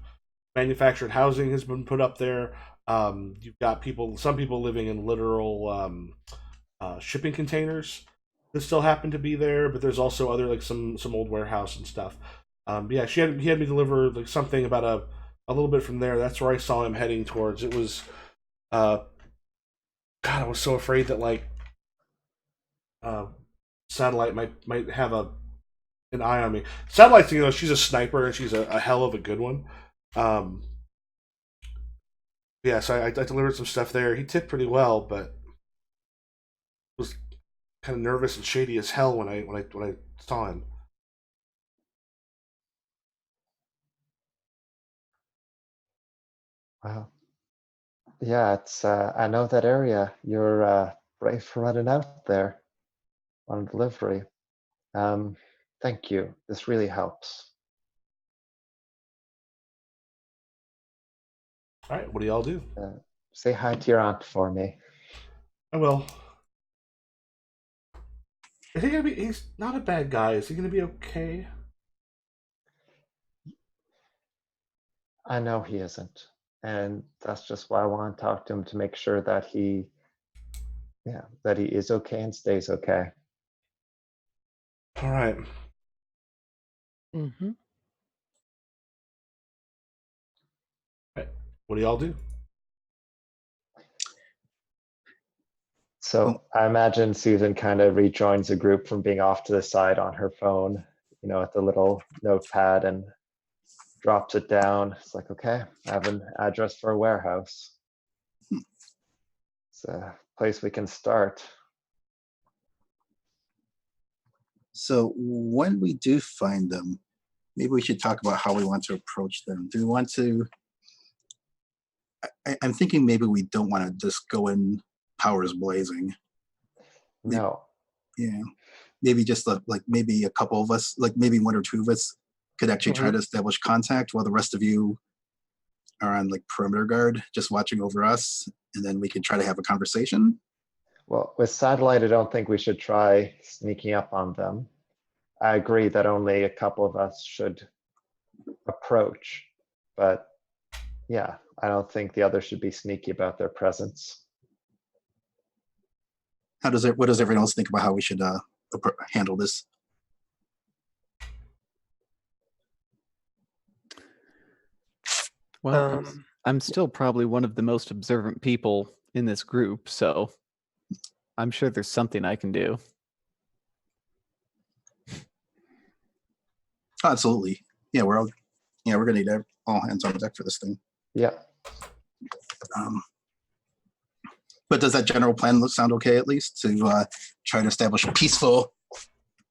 manufactured housing has been put up there. You've got some people living in literal shipping containers that still happen to be there, but there's also other like some old warehouse and stuff. Yeah, he had me deliver like something about a little bit from there. That's where I saw him heading towards. It was, God, I was so afraid that like uh, Satellite might have an eye on me. Satellite's, she's a sniper and she's a hell of a good one. Yeah, so I delivered some stuff there. He tipped pretty well, but was kind of nervous and shady as hell when I saw him. Wow. Yeah, it's I know that area. You're brave for running out there on delivery. Thank you. This really helps. All right, what do y'all do? Say hi to your aunt for me. I will. Is he gonna be? He's not a bad guy. Is he gonna be okay? I know he isn't. And that's just why I want to talk to him to make sure that that he is okay and stays okay. All right. Mm-hmm. What do y'all do? So I imagine Susan kind of rejoins the group from being off to the side on her phone, at the little notepad and drops it down. It's like, okay, I have an address for a warehouse. It's a place we can start. So when we do find them, maybe we should talk about how we want to approach them. Do we want to? I'm thinking maybe we don't want to just go in powers blazing. No. Yeah, maybe just like maybe a couple of us, like maybe one or two of us, could actually try to establish contact while the rest of you are on like perimeter guard, just watching over us, and then we can try to have a conversation. Well, with satellite, I don't think we should try sneaking up on them. I agree that only a couple of us should approach, but yeah, I don't think the others should be sneaky about their presence. What does everyone else think about how we should handle this? Well, I'm still probably one of the most observant people in this group, so I'm sure there's something I can do. Absolutely. Yeah, we're gonna need all hands on deck for this thing. Yeah. But does that general plan sound okay, at least, to try to establish peaceful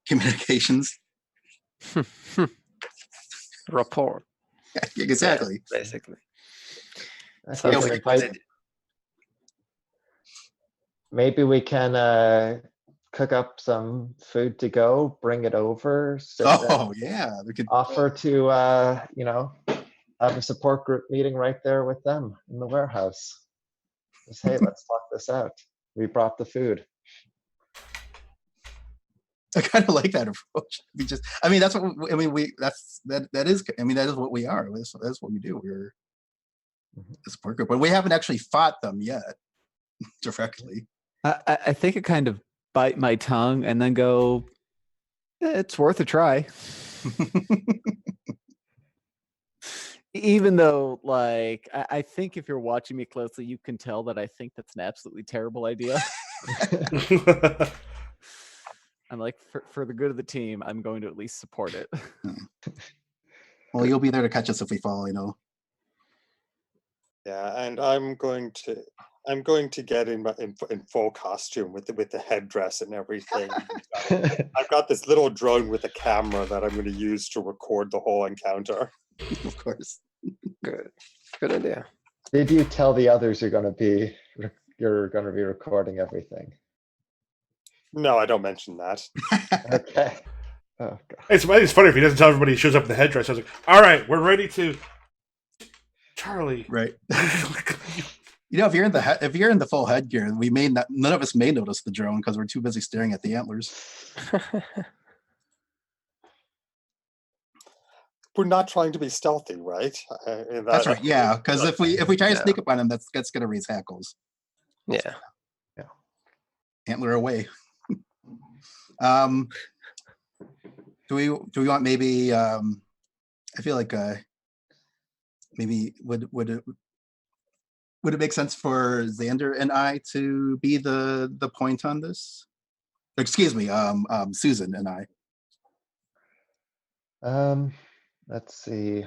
communications? Rapport, Exactly. basically. I Sounds think like a if good idea. maybe we can cook up some food to go, bring it over, sit down, Oh yeah, we could. offer to have a support group meeting right there with them in the warehouse. Just, hey, let's talk this out. We brought the food. I kind of like that approach. I mean, that's what I mean. That is what we are. That's what we do. We're a support group, but we haven't actually fought them yet directly. I think I kind of bite my tongue and then go, it's worth a try. Even though, like, I think if you're watching me closely, you can tell that I think that's an absolutely terrible idea. I'm like, for the good of the team, I'm going to at least support it. Well, you'll be there to catch us if we fall. Yeah, and I'm going to get in full costume with the headdress and everything. I've got this little drone with a camera that I'm going to use to record the whole encounter. Of course. Good idea. Did you tell the others you're gonna be recording everything? No, I don't mention that. Okay. Oh god. It's funny if he doesn't tell everybody he shows up in the headdress. I was like, all right, we're ready to. Charlie. Right. If you're in the full headgear, none of us may notice the drone because we're too busy staring at the antlers. We're not trying to be stealthy, right? That's right. Yeah, because if we try to sneak up on them, that's going to raise hackles. Yeah. Antler away. Do we want maybe? I feel like maybe would it make sense for Xander and I to be the point on this? Excuse me, Susan and I. Let's see.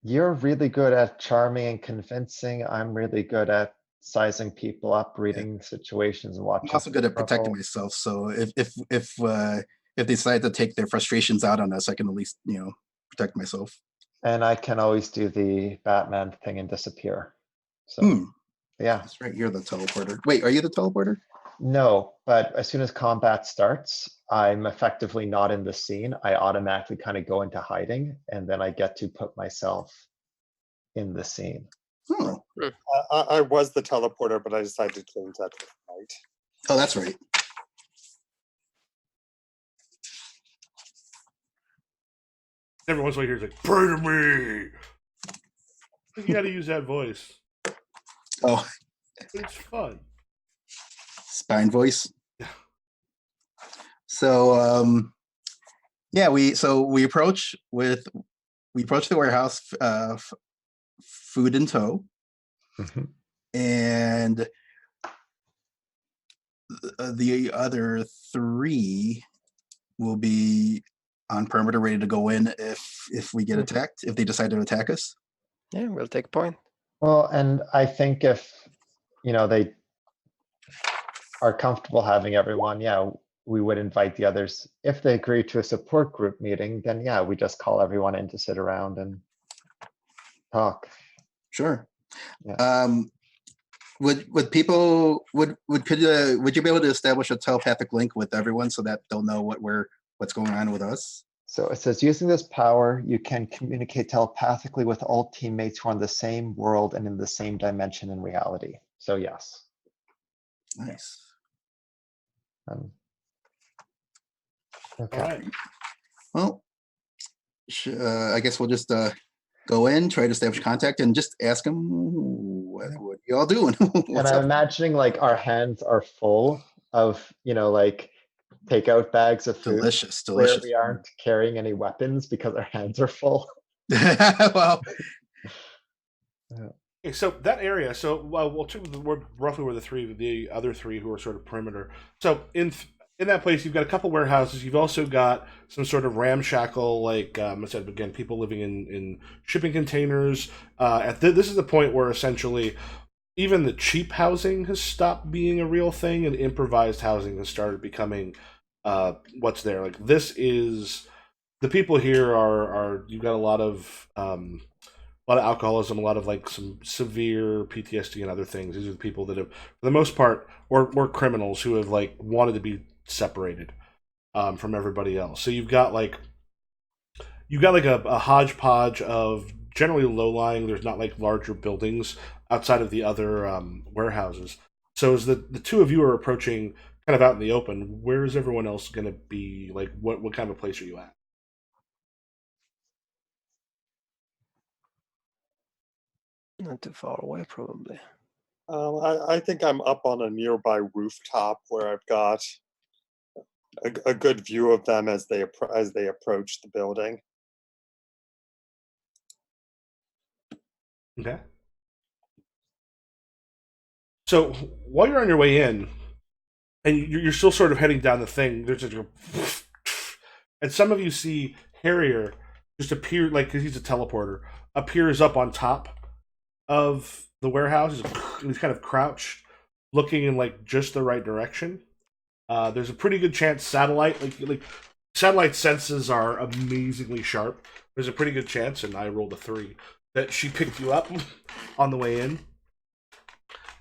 You're really good at charming and convincing. I'm really good at sizing people up, reading situations, and watching. I'm also good at protecting myself. So if they decide to take their frustrations out on us, I can at least protect myself. And I can always do the Batman thing and disappear. So yeah, that's right. You're the teleporter. Wait, are you the teleporter? No, but as soon as combat starts, I'm effectively not in the scene. I automatically kind of go into hiding, and then I get to put myself in the scene. I was the teleporter, but I decided to change that to night. Oh, that's right. Every once in a while, he's like, "Pray to me." You got to use that voice. Oh, it's fun. Spine voice. So we approach the warehouse, food in tow, and the other three will be on perimeter, ready to go in if we get attacked. If they decide to attack us, yeah, we'll take point. Well, and I think if they are comfortable having everyone, we would invite the others. If they agree to a support group meeting, then yeah, we just call everyone in to sit around and talk. Sure. Yeah. Would people would you be able to establish a telepathic link with everyone so that they'll know what's going on with us? So it says, using this power, you can communicate telepathically with all teammates who are on the same world and in the same dimension in reality. So yes. Nice. Um, All okay. right. Well, I guess we'll just go in, try to establish contact, and just ask them what y'all doing. And What's I'm up? imagining like our hands are full of, like takeout bags of food Delicious, where delicious. we aren't carrying any weapons because our hands are full. Well, Okay, so that area. So we'll check roughly where the other three who are sort of perimeter. So in that place, you've got a couple warehouses. You've also got some sort of ramshackle, like I said again, people living in shipping containers. This is the point where essentially even the cheap housing has stopped being a real thing, and improvised housing has started becoming what's there. Like this is the people here are you've got a lot of alcoholism, a lot of like some severe PTSD and other things. These are the people that have, for the most part, or criminals who have like wanted to be separated from everybody else. So you've got like a hodgepodge of generally low lying. There's not like larger buildings outside of the other warehouses. So as the two of you are approaching kind of out in the open, where is everyone else going to be? Like what kind of a place are you at? Not too far away, probably. I think I'm up on a nearby rooftop where I've got a good view of them as they approach the building. Okay. So while you're on your way in, and you're still sort of heading down the thing, there's a and some of you see Harrier just appear, like, because he's a teleporter, appears up on top of the warehouse. He's kind of crouched, looking in like just the right direction. There's a pretty good chance like satellite senses are amazingly sharp. There's a pretty good chance, and I rolled a 3, that she picked you up on the way in.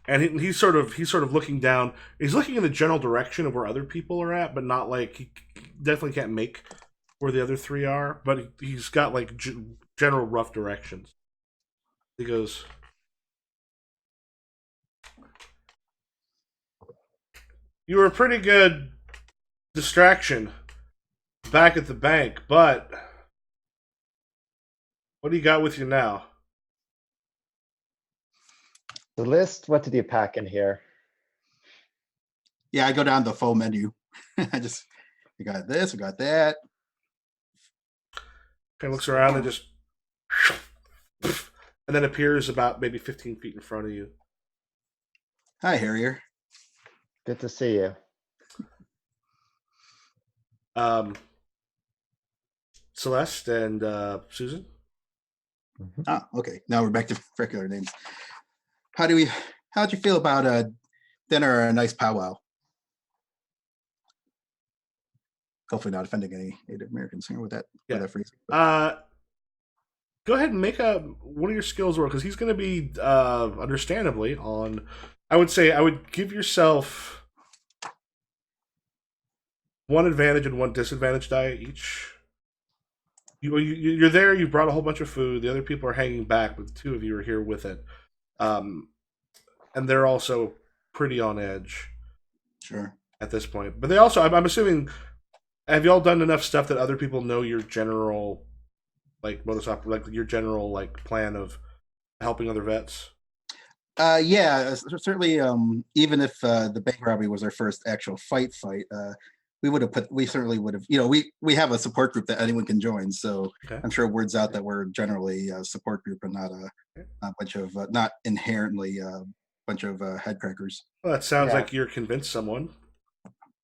And he's sort of looking down. He's looking in the general direction of where other people are at, but not like he definitely can't make where the other 3 are. But he's got like general rough directions. He goes, "You were a pretty good distraction back at the bank, but what do you got with you now?" The list, what did you pack in here? yeah, I go down the full menu. We got this, we got that. Kind of looks around and just, and then appears about maybe 15 feet in front of you. Hi, Harrier. Good to see you. Celeste and Susan. Oh, okay. Now we're back to regular names. How'd you feel about a dinner or a nice powwow? Hopefully not offending any Native Americans here with that. Yeah. With that phrase. Go ahead and make one of your skills roll, because he's going to be understandably on. I would say I would give yourself 1 advantage and 1 disadvantage die each. You're there. You brought a whole bunch of food. The other people are hanging back, but the 2 of you are here with it, and they're also pretty on edge. Sure. At this point, but they also, I'm assuming, have you all done enough stuff that other people know your general, like modus operandi, like your general like plan of helping other vets? Yeah, certainly. Even if the bank robbery was our first actual fight, we certainly would have. We have a support group that anyone can join. So Okay. I'm sure word's out that we're generally a support group and not a bunch of not inherently a bunch of head crackers. Well, that sounds Yeah. like you're convinced someone.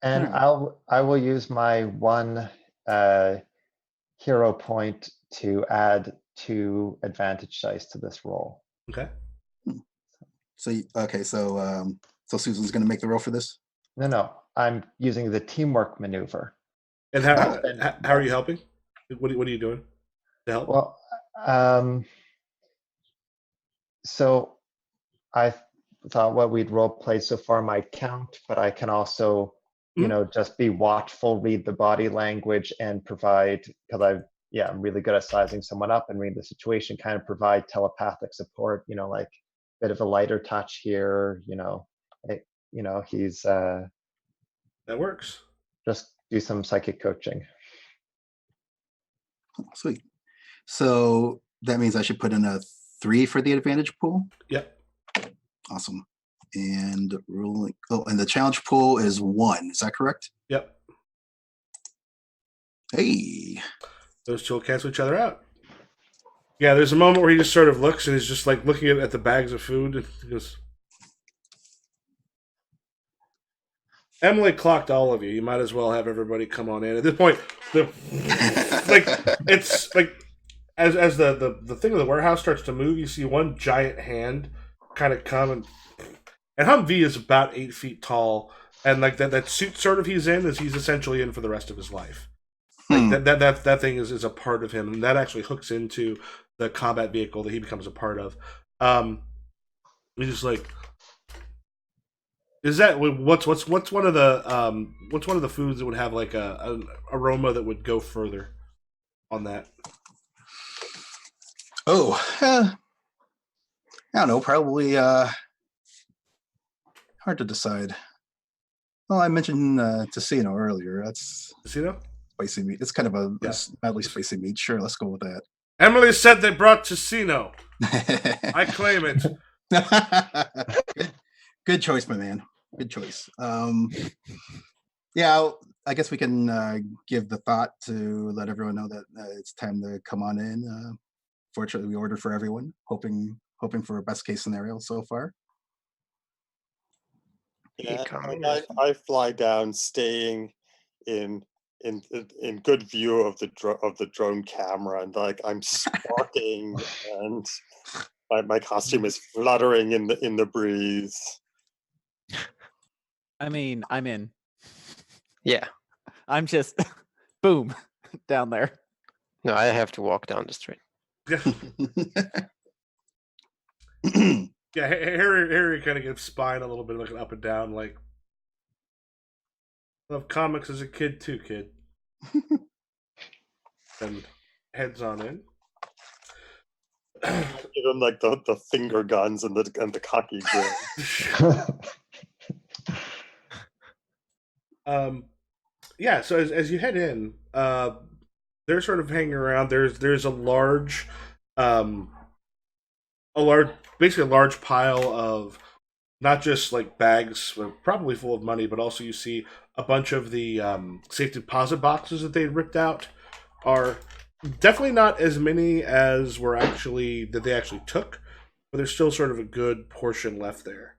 And I will use my 1 hero point to add 2 advantage dice to this roll. Okay. So okay, so Susan's going to make the roll for this. No, I'm using the teamwork maneuver. And how are you helping? What are you doing to help? Well, so I thought what we'd role play so far might count, but I can also, just be watchful, read the body language, and provide, because I'm really good at sizing someone up and reading the situation, kind of provide telepathic support, like a bit of a lighter touch here, he's That works. just do some psychic coaching. Sweet. So that means I should put in a 3 for the advantage pool. Yep. Awesome. And ruling. Oh, and the challenge pool is 1. Is that correct? Yep. Hey. Those two will cancel each other out. Yeah, there's a moment where he just sort of looks and he's just like looking at the bags of food. And he goes, Emily clocked all of you. You might as well have everybody come on in. At this point, it's like as the thing of the warehouse starts to move, you see one giant hand kind of come and Humvee is about 8 feet tall, and like that suit sort of he's essentially in for the rest of his life. Like that thing is a part of him, and that actually hooks into the combat vehicle that he becomes a part of. He's just like, is that what's one of the foods that would have like an aroma that would go further on that? Oh, I don't know. Probably hard to decide. Well, I mentioned tocino earlier. That's Tocino? Spicy meat. It's kind of a mildly spicy meat. Sure, let's go with that. Emily said they brought tocino. I claim it. Good choice, my man. Good choice. Yeah, I guess we can give the thought to let everyone know that it's time to come on in. Fortunately, we ordered for everyone, hoping for a best case scenario so far. Yeah, I fly down, staying in good view of the drone camera, and like I'm sparking, and my costume is fluttering in the breeze. I mean, I'm in. Yeah. I'm just boom down there. No, I have to walk down the street. Yeah, Harry kind of gives spine a little bit like an up and down, like love comics as a kid too, kid. And heads on in. Give him like the finger guns and the cocky grin. Yeah. So as you head in, they're sort of hanging around. There's a large basically a large pile of not just like bags, probably full of money, but also you see a bunch of the safety deposit boxes that they ripped out are definitely not as many as they actually took, but there's still sort of a good portion left there.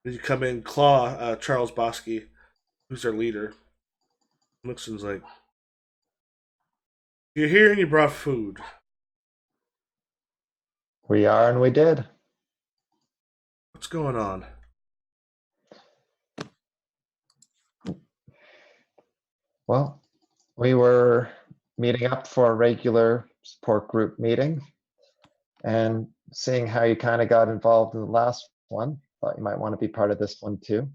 As you come in, Claw, Charles Bosky, who's their leader, looks and's like, "You're here and you brought food." We are, and we did. What's going on? Well, we were meeting up for a regular support group meeting and seeing how you kind of got involved in the last one. Thought you might want to be part of this one too.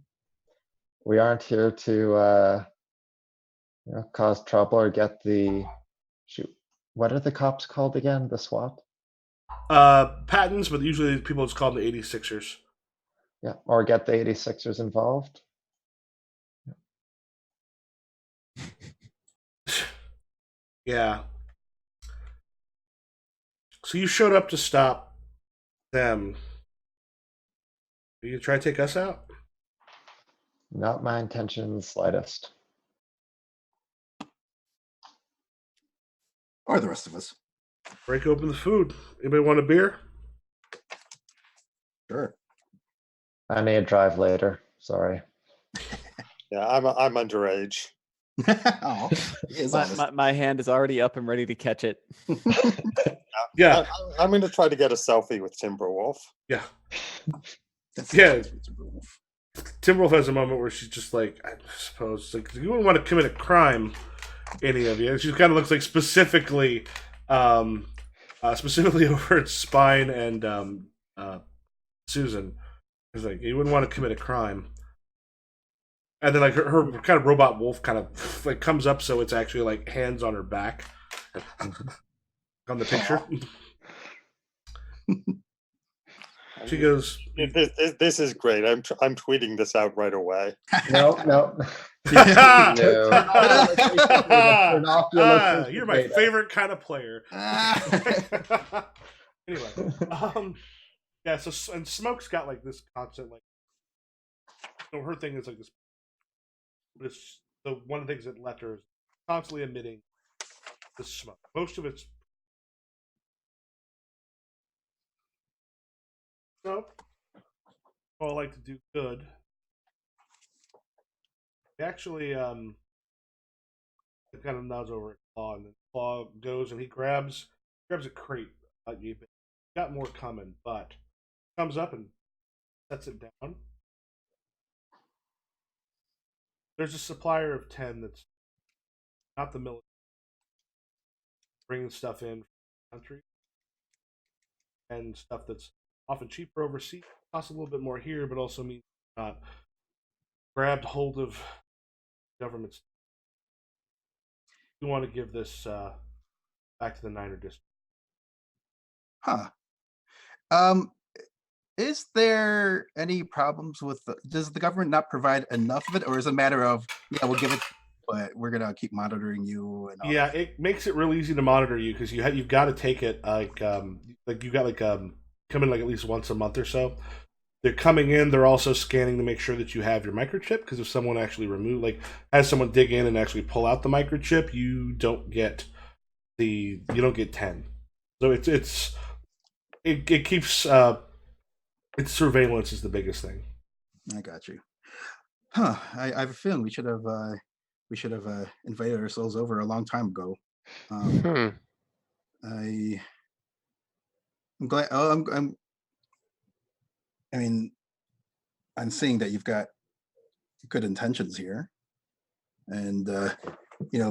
We aren't here to cause trouble or get what are the cops called again? The SWAT? Patents, but usually people just call them the 86ers. Yeah, or get the 86ers involved. Yeah. So you showed up to stop them. Are you gonna try to take us out? Not my intention in the slightest. Or the rest of us. Break open the food. Anybody want a beer? Sure. I may drive later. Sorry. Yeah, I'm underage. Oh, My hand is already up and ready to catch it. Yeah. I'm going to try to get a selfie with Timberwolf. Yeah. That's Yeah. Timberwolf has a moment where she's just like, I suppose, like you wouldn't want to commit a crime, any of you. And she kind of looks like specifically over its spine and Susan. It's like you wouldn't want to commit a crime. And then like her kind of robot wolf kind of like comes up, so it's actually like hands on her back on the picture. She goes, This is great. I'm tweeting this out right away. No. No. Turn off your location "You're my data. favorite kind of player." Anyway, yeah. So and Smoke's got like this constant like, her thing is like this. The one of the things that left her is constantly emitting this smoke. Most of it's smoke. I like to do good. He actually kind of nods over at Claw, and then Claw goes and he grabs a crate. You've got more coming, but comes up and sets it down. There's a supplier of 10 that's not the military, bringing stuff in from the country, and stuff that's often cheaper overseas, costs a little bit more here, but also means not grabbed hold of governments. You want to give this back to the Niner district. Huh. Is there any problems with does the government not provide enough of it, or is it a matter of, yeah, we'll give it, but we're gonna keep monitoring you and all Yeah, that? it makes it real easy to monitor you because you've got to take it like you got like come in like at least once a month or so. They're coming in. They're also scanning to make sure that you have your microchip, because if someone actually has someone dig in and actually pull out the microchip, you don't get 10. So it keeps its surveillance is the biggest thing. I got you. Huh. I have a feeling we should have invited ourselves over a long time ago. I'm glad. I mean, I'm seeing that you've got good intentions here, and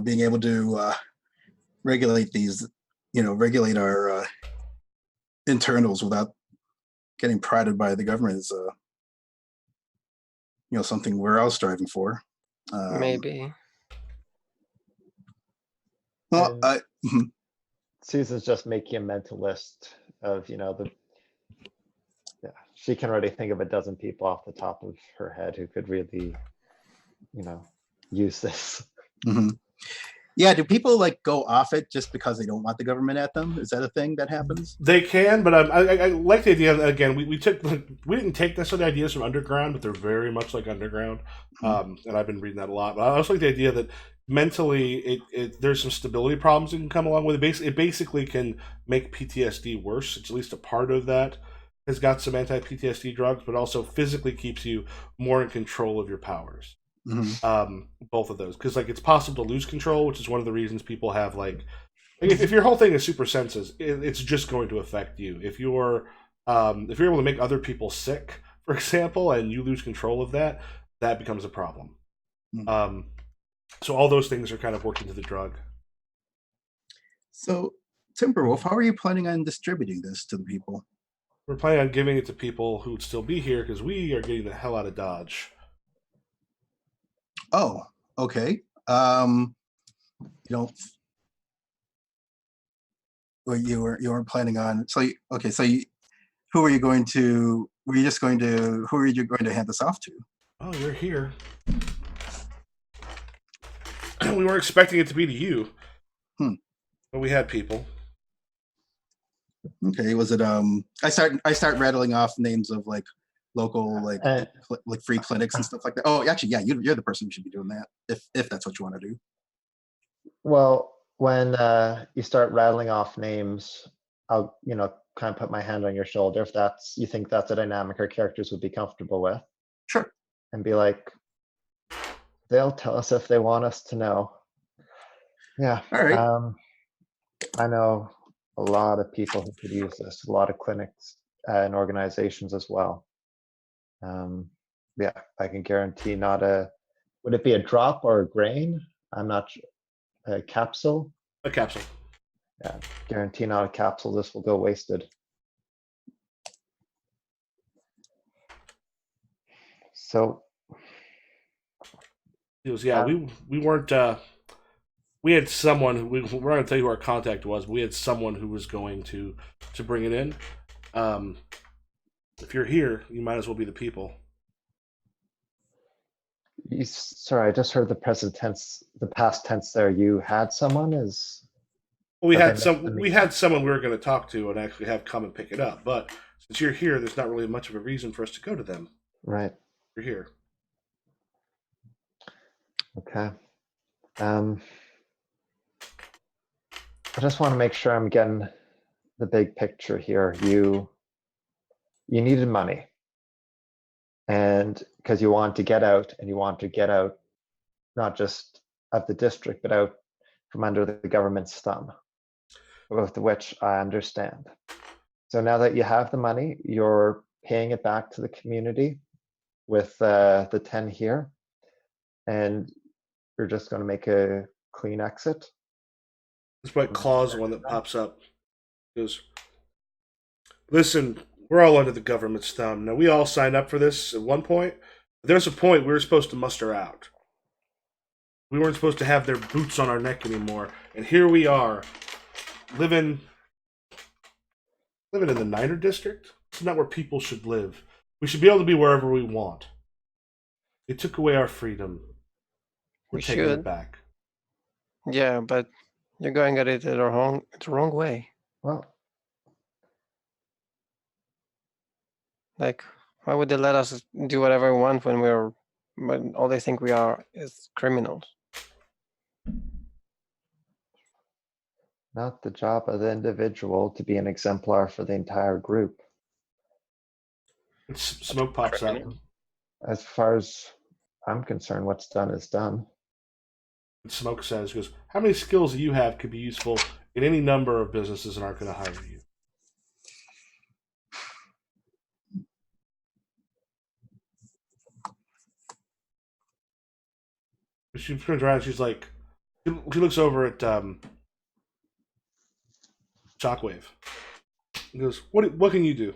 being able to regulate these, regulate our internals without getting prodded by the government is something we're all striving for. Maybe. Well, Susan's just making a mental list of, she can already think of a dozen people off the top of her head who could really, use this. Yeah, do people like go off it just because they don't want the government at them? Is that a thing that happens? They can, but I like the idea. Again, we didn't take necessarily ideas from Underground, but they're very much like Underground, and I've been reading that a lot. But I also like the idea that mentally, there's some stability problems that can come along with it. It basically can make PTSD worse. It's at least a part of that. Has got some anti-PTSD drugs, but also physically keeps you more in control of your powers. Both of those, because like it's possible to lose control, which is one of the reasons people have if your whole thing is super senses, it's just going to affect you. If you're able to make other people sick, for example, and you lose control of that becomes a problem. So all those things are kind of working to the drug. So Timberwolf, how are you planning on distributing this to the people? We're planning on giving it to people who would still be here, because we are getting the hell out of Dodge. Oh, okay. Well, you weren't planning on. So who are you going to? Who are you going to hand this off to? Oh, you're here. We weren't expecting it to be to you. But we had people. Okay, was it I start rattling off names of like local like free clinics and stuff like that. Oh, actually, yeah, you're the person who should be doing that if that's what you want to do. Well, when you start rattling off names, I'll kind of put my hand on your shoulder if you think that's a dynamic our characters would be comfortable with. Sure. And be like, they'll tell us if they want us to know. Yeah. All right. I know a lot of people who could use this, a lot of clinics and organizations as well. Yeah, I can guarantee not a, would it be a drop or a grain? I'm not, a capsule? A capsule. Yeah, guarantee not a capsule. This will go wasted. So, He goes, yeah, we weren't. We had someone who we're not going to tell you who our contact was, but we had someone who was going to bring it in. If you're here, you might as well be the people. sorry, I just heard the present tense, the past tense there. You had someone is, Well, we Have I had missed some. the We meeting? had someone we were going to talk to and actually have come and pick it up. But since you're here, there's not really much of a reason for us to go to them. right, You're here. okay. I just want to make sure I'm getting the big picture here. You needed money. And because you want to get out, and you want to get out not just of the district, but out from under the government's thumb, with which I understand. So now that you have the money, you're paying it back to the community with the 10 here, and you're just going to make a clean exit. This white claws one that pops up. He goes, listen, we're all under the government's thumb. Now we all signed up for this at one point. There's a point we were supposed to muster out. We weren't supposed to have their boots on our neck anymore, and here we are, living in the Niner district. It's not where people should live. We should be able to be wherever we want. They took away our freedom. We're We taking should. it back. Yeah, but you're going at it the wrong way. Well, Like, why would they let us do whatever we want when all they think we are is criminals? not the job of the individual to be an exemplar for the entire group. Smoke pops up. As far as I'm concerned, what's done is done. And Smoke says, he goes, how many skills that you have could be useful in any number of businesses and aren't going to hire you? She turns around and she's like, she looks over at Shockwave. He goes, what can you do?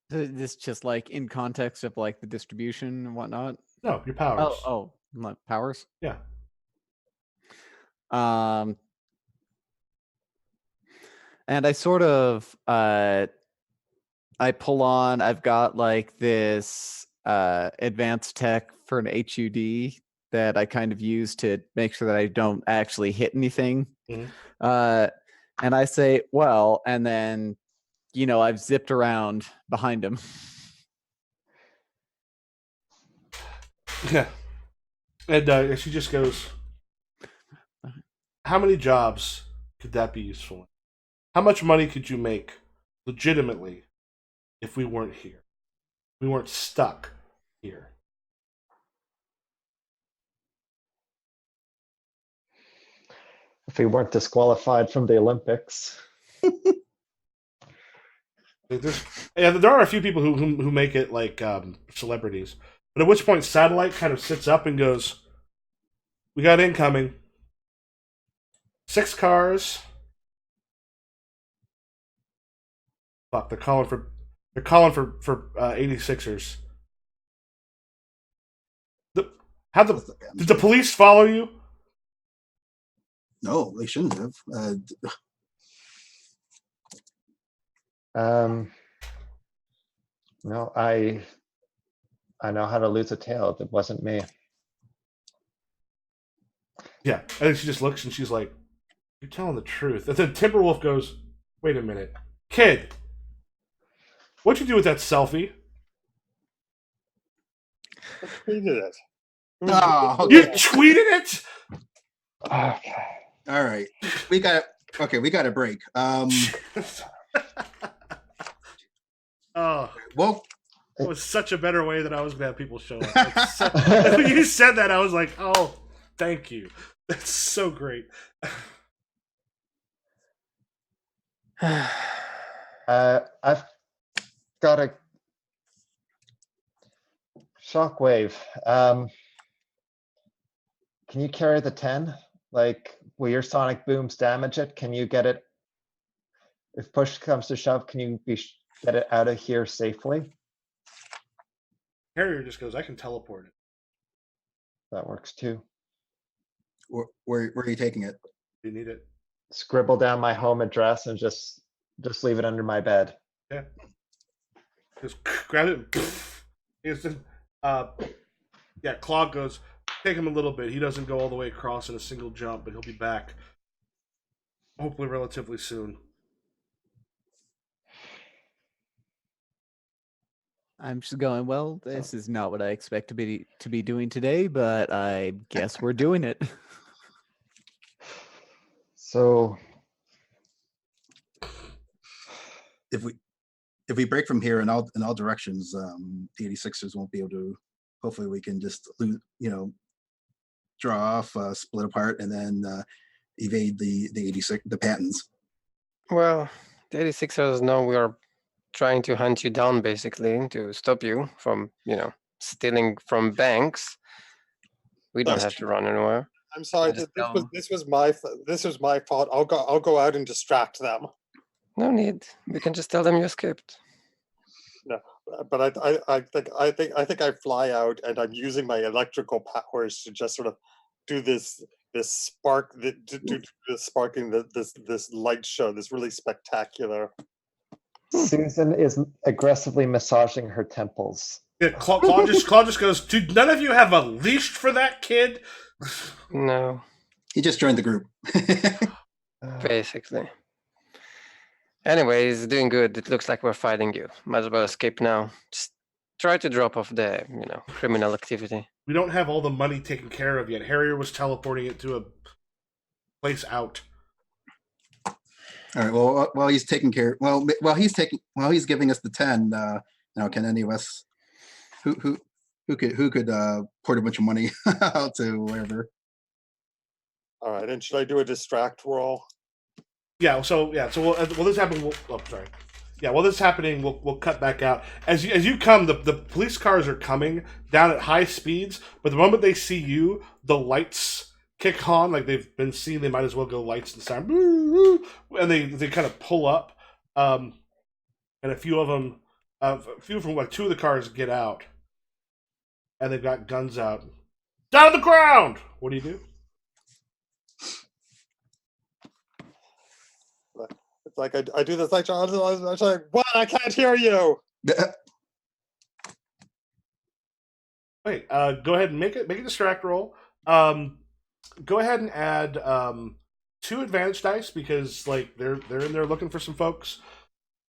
This just like in context of like the distribution and whatnot. No, your powers. Not powers. Yeah. And I sort of I pull on. I've got like this advanced tech for an HUD that I kind of use to make sure that I don't actually hit anything. Mhm. And I say, well, and then I've zipped around behind him. Yeah. And she just goes, how many jobs could that be useful in? How much money could you make legitimately if we weren't here? We weren't stuck here. If we weren't disqualified from the Olympics. There are a few people who make it like celebrities. But at which point Satellite kind of sits up and goes, we got incoming. 6 cars. Fuck, they're calling for 86ers. Did the police follow you? No, they shouldn't have. No, I know how to lose a tail. It wasn't me. Yeah, I think she just looks and she's like, you're telling the truth. And then Timberwolf goes, wait a minute. Kid, what'd you do with that selfie? I tweeted it. Oh, You okay. tweeted it? Okay. All right. We got a break. Oh, Well, it was such a better way that I was going to have people show up. When you said that, I was like, oh, thank you. That's so great. I've got a shockwave. Can you carry the 10? Like, will your sonic booms damage it? Can you get it? If push comes to shove, can you get it out of here safely? Harrier just goes, I can teleport it. That works too. Where are you taking it? You need it. Scribble down my home address and just leave it under my bed. Yeah. Just grab it. And instant. Yeah, Claude goes, take him a little bit. He doesn't go all the way across in a single jump, but he'll be back. Hopefully relatively soon. I'm just going, well, this is not what I expect to be doing today, but I guess we're doing it. So If we break from here in all directions, the 86ers won't be able to. Hopefully, we can just draw off, split apart, and then evade the 86 the patents. Well, the 86ers know we are trying to hunt you down, basically, to stop you from, stealing from banks. We don't have to run anywhere. I'm sorry. Just This was my fault. I'll go out and distract them. No need. We can just tell them you escaped. No, but I think I fly out and I'm using my electrical powers to just sort of do this spark sparking this light show, this really spectacular. Susan is aggressively massaging her temples. Yeah, Claude just goes, dude, none of you have a leash for that kid? No, He just joined the group. basically. Anyways, doing good. It looks like we're fighting you. Might as well escape now. Just try to drop off the, criminal activity. We don't have all the money taken care of yet. Harrier was teleporting it to a place out. All right. Well, while he's taking care, while he's giving us the 10. Now, can any of us who could pour a bunch of money out to wherever? All right, and should I do a distract roll? Yeah. So while this happening, while this is happening, we'll cut back out. As you come, the police cars are coming down at high speeds, but the moment they see you, the lights kick on, like they've been seen. They might as well go lights and sound, and they kind of pull up, and a few from like two of the cars get out, and they've got guns out. Down on the ground. What do you do? It's like I do this like I'm like, what? I can't hear you. Wait, go ahead and make a distract roll. Go ahead and add 2 advantage dice because like they're in there looking for some folks.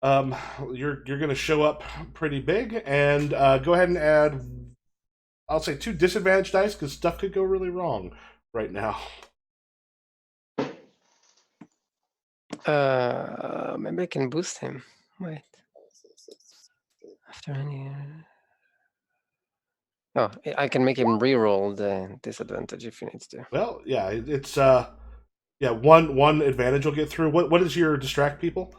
You're gonna show up pretty big, and go ahead and add, I'll say 2 disadvantage dice because stuff could go really wrong right now. Maybe I can boost him. Wait. After any. Oh, I can make him re-roll the disadvantage if he needs to. Well, yeah, it's one advantage will get through. What is your distract people?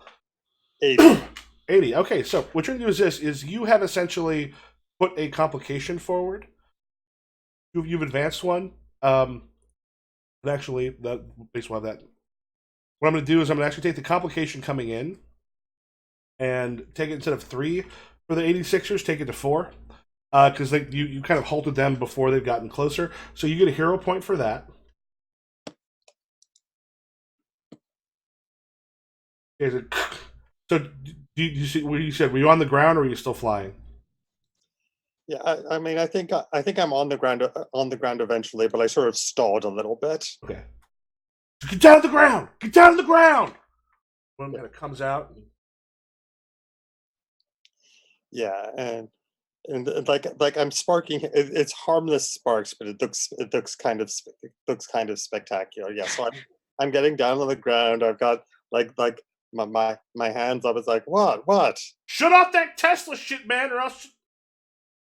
80. 80. Okay, so what you're gonna do is you have essentially put a complication forward. You've advanced one. And actually, that based on that, what I'm gonna do is I'm gonna actually take the complication coming in and take it instead of 3 for the 86ers, take it to 4. Because you kind of halted them before they've gotten closer. So you get a hero point for that. So do you see what you said? Were you on the ground or were you still flying? Yeah, I mean, I think I'm on the ground eventually, but I sort of stalled a little bit. Okay. Get down to the ground! Get down to the ground! One kind of comes out. Yeah, and like I'm sparking. It's harmless sparks, but it looks kind of spectacular. Yeah, so I'm getting down on the ground. I've got like my hands up. It's like what? Shut off that Tesla shit, man, or else.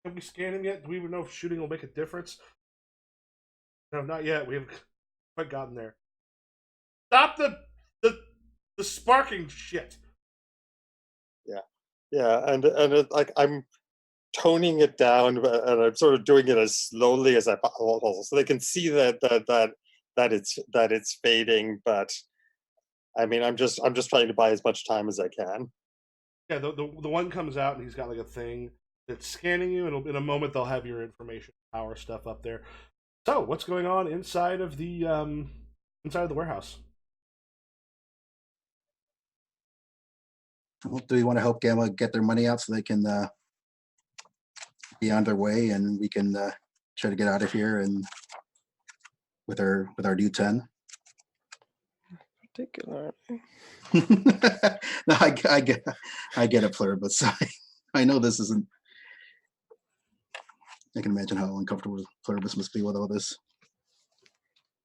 Have we scanned him yet? Do we even know if shooting will make a difference? No, not yet. We haven't quite gotten there. Stop the sparking shit. Yeah, and like I'm toning it down, and I'm sort of doing it as slowly as I possible, so they can see that it's fading. But I mean, I'm just trying to buy as much time as I can. Yeah, the one comes out and he's got like a thing that's scanning you, and in a moment they'll have your information, power stuff up there. So, what's going on inside of the warehouse? Well, do you want to help Gamma get their money out so they can be on their way, and we can try to get out of here and with our new 10? Particular. No, I get a Pluribus. I know this isn't. I can imagine how uncomfortable Pluribus must be with all this.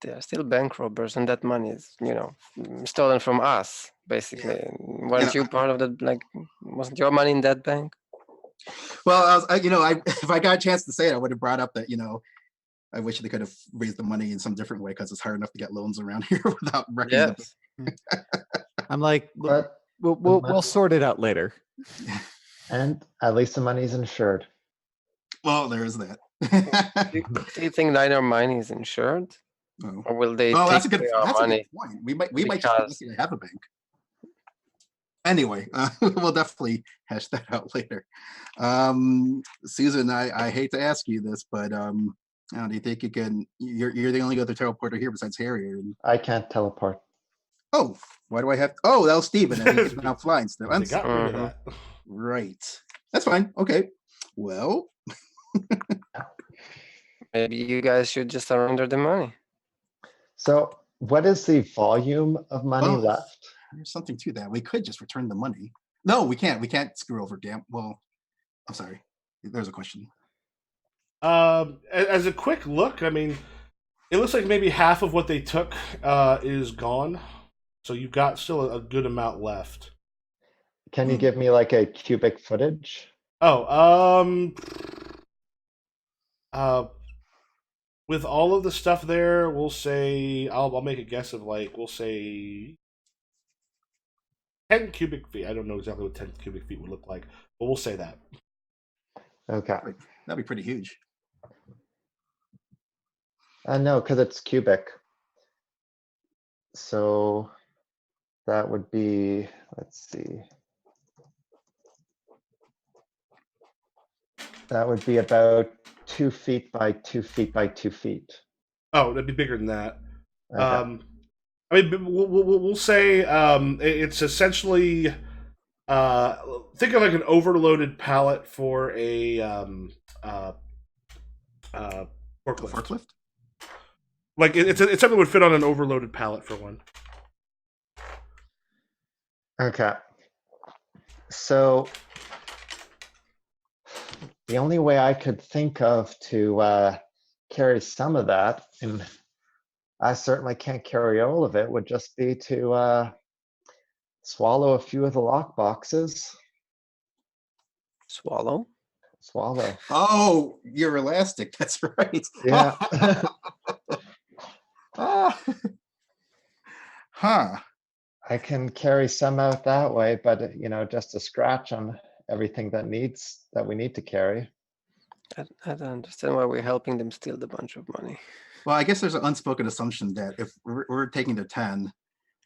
They are still bank robbers, and that money is, stolen from us, basically. Weren't you part of that? Like, wasn't your money in that bank? Well, if I got a chance to say it, I would have brought up that, I wish they could have raised the money in some different way, because it's hard enough to get loans around here without wrecking the Yes. I'm like, But we'll sort it out later. and at least the money's insured. Well, there's that. Do you think neither mine is insured? Oh. Or will they Well, take that's a good. away our That's a money? good point. We might just be Because- lucky to have a bank. Anyway, we'll definitely hash that out later. Susan, I hate to ask you this, but do you think you can? You're the only other teleporter here besides Harrier. I can't teleport. Oh, why do I have? Oh, that was Steven. And he's now flying still. They got rid of that. Right. That's fine. Okay. Well, Maybe you guys should just surrender the money. So what is the volume of money Well, left? there's something to that. We could just return the money. No, we can't. We can't screw over Gam. Well, I'm sorry. There's a question. As a quick look, I mean, it looks like maybe half of what they took is gone. So you've got still a good amount left. Can you give me like a cubic footage? Oh, with all of the stuff there, we'll say I'll make a guess of like we'll say 10 cubic feet. I don't know exactly what 10 cubic feet would look like, but we'll say that. Okay. That'd be pretty huge. No, because it's cubic. So that would be, let's see. That would be about 2 feet by 2 feet by 2 feet. Oh, that'd be bigger than that. Okay. I mean, we'll say it's essentially think of like an overloaded pallet for a A forklift. forklift? Like it's something that would fit on an overloaded pallet for one. Okay. So the only way I could think of to carry some of that, and I certainly can't carry all of it, would just be to swallow a few of the lock boxes. Swallow? Swallow. Oh, you're elastic. That's right. Yeah. Ah. Huh. I can carry some out that way, but just a scratch on everything that we need to carry. I don't understand why we're helping them steal the bunch of money. Well, I guess there's an unspoken assumption that if we're taking their 10,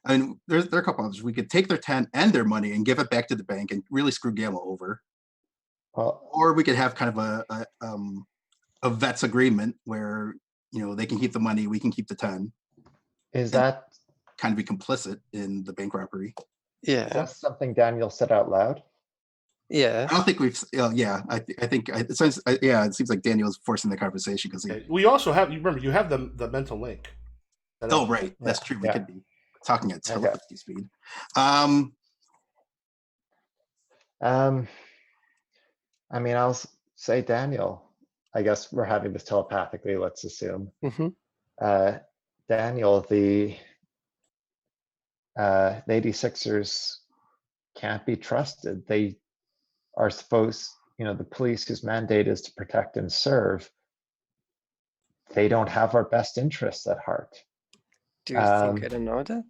I mean, there are a couple others. We could take their 10 and their money and give it back to the bank and really screw Gamma over. Well, Or we could have kind of a vet's agreement where, they can keep the money, we can keep the 10, is that kind of be complicit in the bank robbery. Yeah. something Daniel said out loud? Yeah. I don't think we've, I think it seems like Daniel's forcing the conversation because We also have you have the mental link. oh, right. That's true. We Yeah. could be talking at Okay. telepathy speed. I mean, say Daniel. I guess we're having this telepathically, let's assume. Mm-hmm. Daniel, the 86ers can't be trusted. They are supposed, the police whose mandate is to protect and serve, they don't have our best interests at heart. Do you think I don't know that?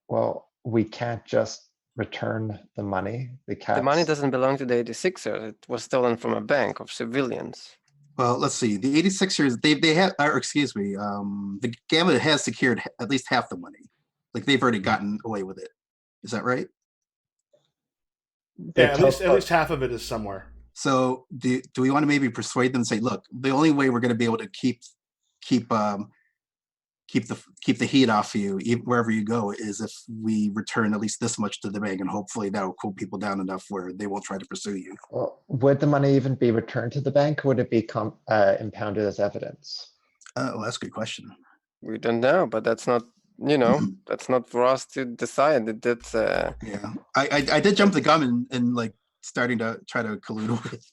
Well, we can't just return the money. The The money cats. doesn't belong to the 86ers. It was stolen from a bank of civilians. Well, let's see. The 86ers, they have, or excuse me, the Gambit has secured at least half the money. Like they've already gotten away with it. Is that right? They Yeah, took at least half of it is somewhere. So do we want to maybe persuade them and say, look, the only way we're going to be able to keep the heat off you wherever you go is if we return at least this much to the bank, and hopefully that will cool people down enough where they won't try to pursue you. Well, would the money even be returned to the bank? Or would it be impounded as evidence? Well, that's a good question. We don't know, but that's not, that's not for us to decide. That's Yeah, I did jump the gun and like starting to try to collude with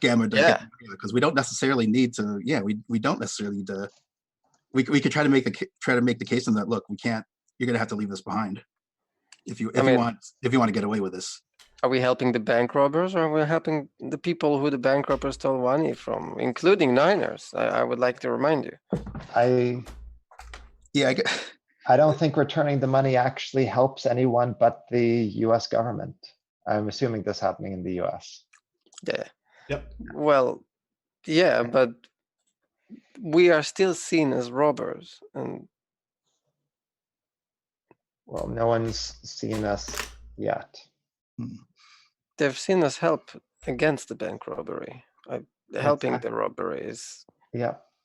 Gamma because we don't necessarily need to. Yeah, we don't necessarily need to. We could try to make the case in that, look, we can't. You're gonna have to leave this behind if you want to get away with this. Are we helping the bank robbers, or are we helping the people who the bank robbers stole money from, including Niners? I would like to remind you. I don't think returning the money actually helps anyone but the US government. I'm assuming this happening in the US. Yeah. Yep. Well, yeah, but we are still seen as robbers, and Well, no one's seen us yet. they've seen us help against the bank robbery. Helping the robbery is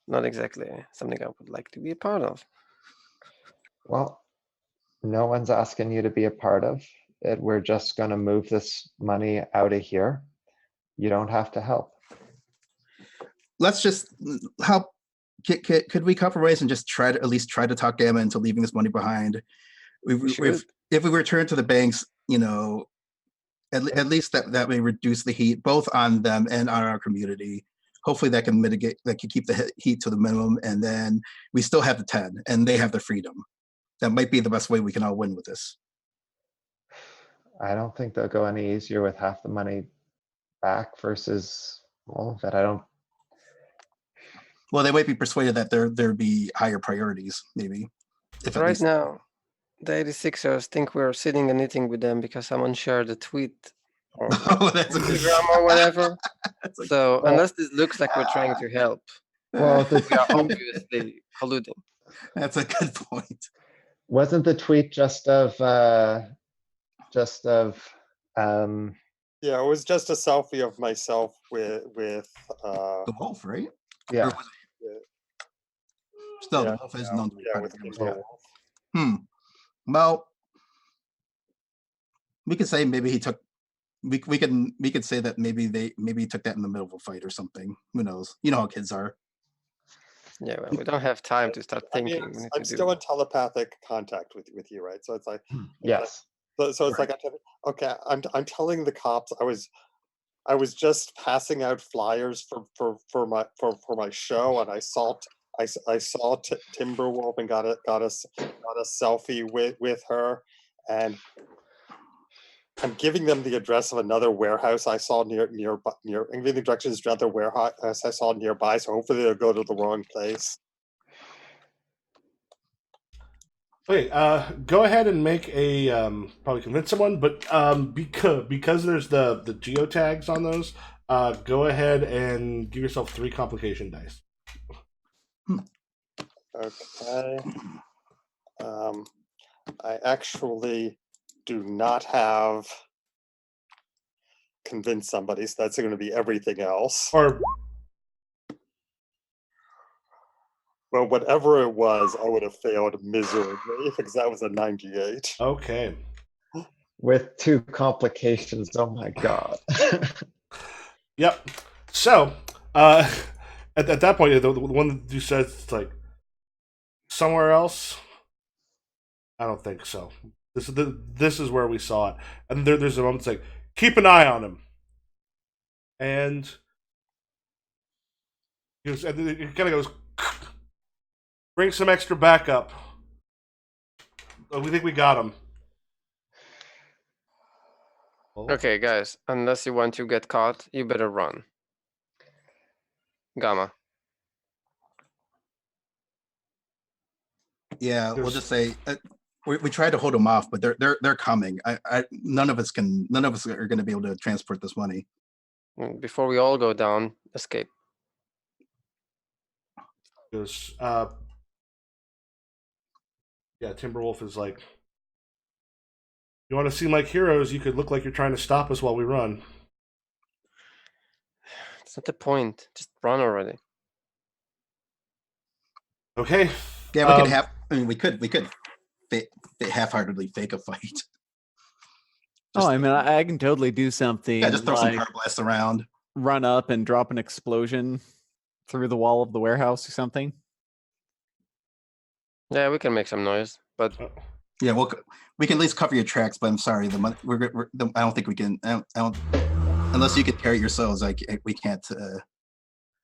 not exactly something I would like to be a part of. Well, no one's asking you to be a part of it. We're just gonna move this money out of here. You don't have to help. Let's just help. Could we compromise and just at least try to talk Gamma into leaving this money behind? If we return to the banks, at least that may reduce the heat both on them and on our community. Hopefully that can keep the heat to the minimum, and then we still have the 10 and they have the freedom. That might be the best way we can all win with this. I don't think they'll go any easier with half the money back versus, well, that I don't. Well, they might be persuaded that there'd be higher priorities, maybe. Right now, the 86ers think we're sitting and eating with them because someone shared a tweet or Instagram or whatever. So unless this looks like we're trying to help, well, we are obviously colluding. That's a good point. Wasn't the tweet just of Yeah, it was just a selfie of myself with the wolf, right? Yeah. Still, the wolf is known to be part of the wolf. Well, we could say maybe he took. We could say that maybe he took that in the middle of a fight or something. Who knows? You know how kids are. Yeah, well, we don't have time to start thinking. I'm still in telepathic contact with you, right? So it's like yes. So it's like I'm telling the cops I was just passing out flyers for my show, and I saw Timberwolf and got a selfie with her, and I'm giving them the address of another warehouse I saw near. I'm giving the directions to another warehouse I saw nearby, so hopefully they'll go to the wrong place. Okay, go ahead and make a probably convince someone, but because there's the geotags on those, go ahead and give yourself 3 complication dice. Okay. I actually do not have convince somebody, so that's going to be everything else. Or well, whatever it was, I would have failed miserably because that was a 98. Okay. With 2 complications, oh my god. Yep. So, at that point, the one that you said, it's like, somewhere else? I don't think so. This is where we saw it. And there's a moment, it's like, keep an eye on him. And it kind of goes, bring some extra backup. We think we got him. Okay, guys, unless you want to get caught, you better run. Gamma. Yeah, we'll just say We tried to hold them off, but they're coming. None of us are going to be able to transport this money. Before we all go down, escape. Goes, yeah, Timberwolf is like, you want to seem like heroes, you could look like you're trying to stop us while we run. It's not the point. Just run already. Okay. Yeah, we could have. I mean, we could half-heartedly fake a fight. Oh, I mean, I can totally do something. Yeah, just throw some like car blasts around. run up and drop an explosion through the wall of the warehouse or something. Yeah, we can make some noise, but Yeah, we can at least cover your tracks. But I'm sorry, I don't think we can. I don't unless you can carry it yourselves. We can't. We're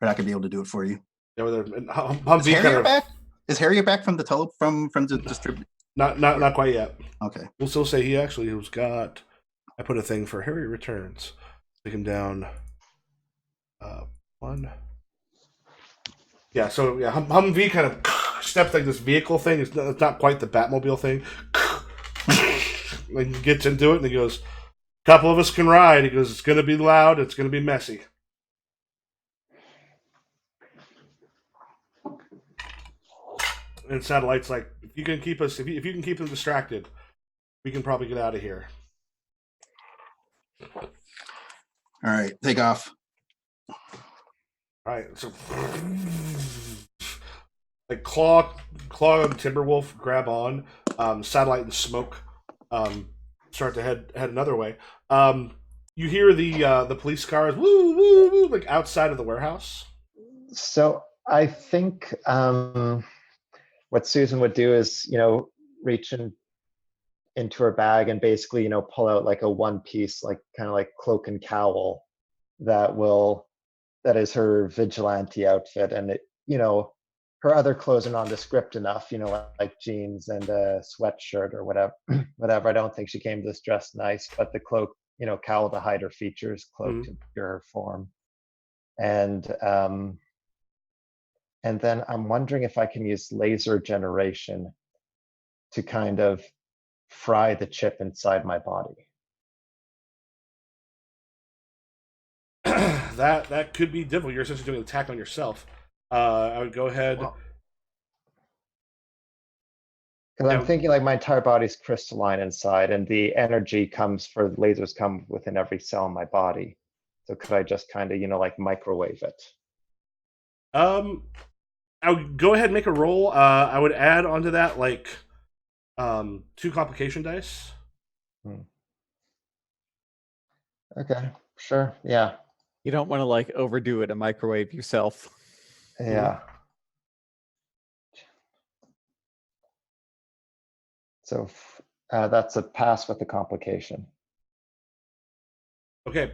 not gonna be able to do it for you. Yeah, Is Harrier back? Is Harrier back from the from the distributor? Not quite yet. Okay. We'll still say he actually has got. I put a thing for Harry returns. Take him down. 1. Yeah. So yeah, Humvee kind of steps like this vehicle thing. It's not quite the Batmobile thing. Like he gets into it and he goes, "A couple of us can ride." He goes, "It's going to be loud. It's going to be messy." And Satellite's like, if you can keep them distracted, we can probably get out of here. All right, take off. All right, so like Claw and Timberwolf grab on. Satellite and Smoke start to head another way. You hear the police cars woo woo woo like outside of the warehouse. So I think what Susan would do is, reach into her bag and basically, pull out like a one piece, like kind of like cloak and cowl that is her vigilante outfit. And it, her other clothes are nondescript enough, like jeans and a sweatshirt or whatever. I don't think she came this dressed nice, but the cloak, cowl to hide her features, cloak to obscure her form. And then I'm wondering if I can use laser generation to kind of fry the chip inside my body. That could be difficult. You're essentially doing an attack on yourself. I would go ahead. Because I'm thinking like my entire body's crystalline inside, and the energy the lasers come within every cell in my body. So could I just kind of, like microwave it? I would go ahead and make a roll. I would add onto that like 2 complication dice. Okay, sure. Yeah. You don't want to like overdo it and microwave yourself. Yeah. So that's a pass with the complication. Okay.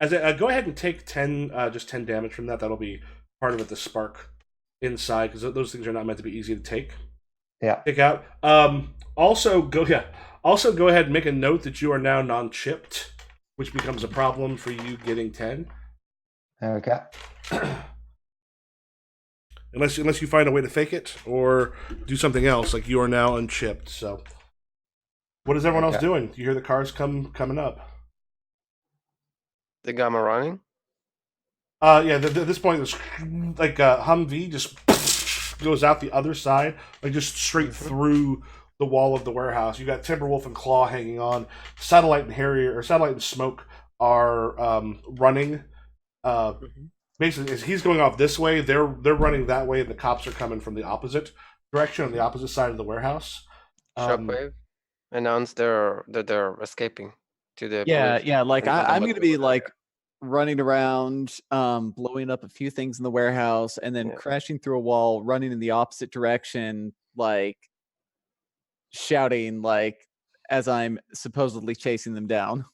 Go ahead and take 10 damage from that. That'll be part of it, the spark inside, because those things are not meant to be easy to take. Yeah. Take out. Also go ahead and make a note that you are now non-chipped, which becomes a problem for you getting 10. Okay. Unless you find a way to fake it or do something else, like you are now unchipped. So, what is everyone else doing? Do you hear the cars coming up? The Gamma running? Yeah, at this point, this like Humvee just goes out the other side, like just straight through the wall of the warehouse. You got Timberwolf and Claw hanging on. Satellite and Smoke are running. Basically, as he's going off this way, they're running that way, and the cops are coming from the opposite direction on the opposite side of the warehouse. Shockwave announced that they're escaping to the police. Yeah. Like And tell them I'm what going to to be do. like running around, blowing up a few things in the warehouse, and then crashing through a wall, running in the opposite direction, like shouting, like as I'm supposedly chasing them down.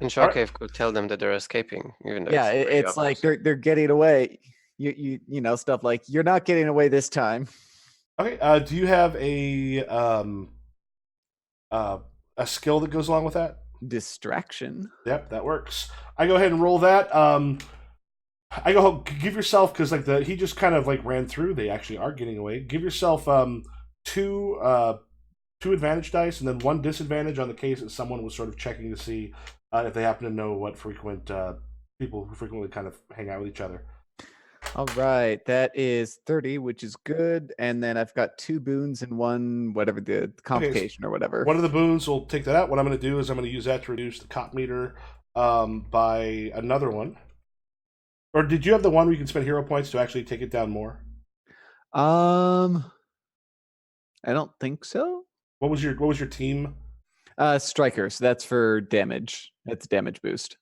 And Shockwave could tell them that they're escaping, even though Yeah, it's it's like they're getting away. You know, stuff like you're not getting away this time. Okay. Do you have a skill that goes along with that? Distraction. Yep, that works. I go ahead and roll that. I go give yourself, because like he just kind of like ran through. They actually are getting away. Give yourself two advantage dice and then one disadvantage on the case that someone was sort of checking to see if they happen to know what frequent people who frequently kind of hang out with each other. All right, that is 30, which is good. And then I've got 2 boons and 1, whatever the complication or whatever. One of the boons will take that out. What I'm going to do is I'm going to use that to reduce the cop meter by another one. Or did you have the one where you can spend hero points to actually take it down more? I don't think so. What was your team? Strikers. That's for damage. That's damage boost.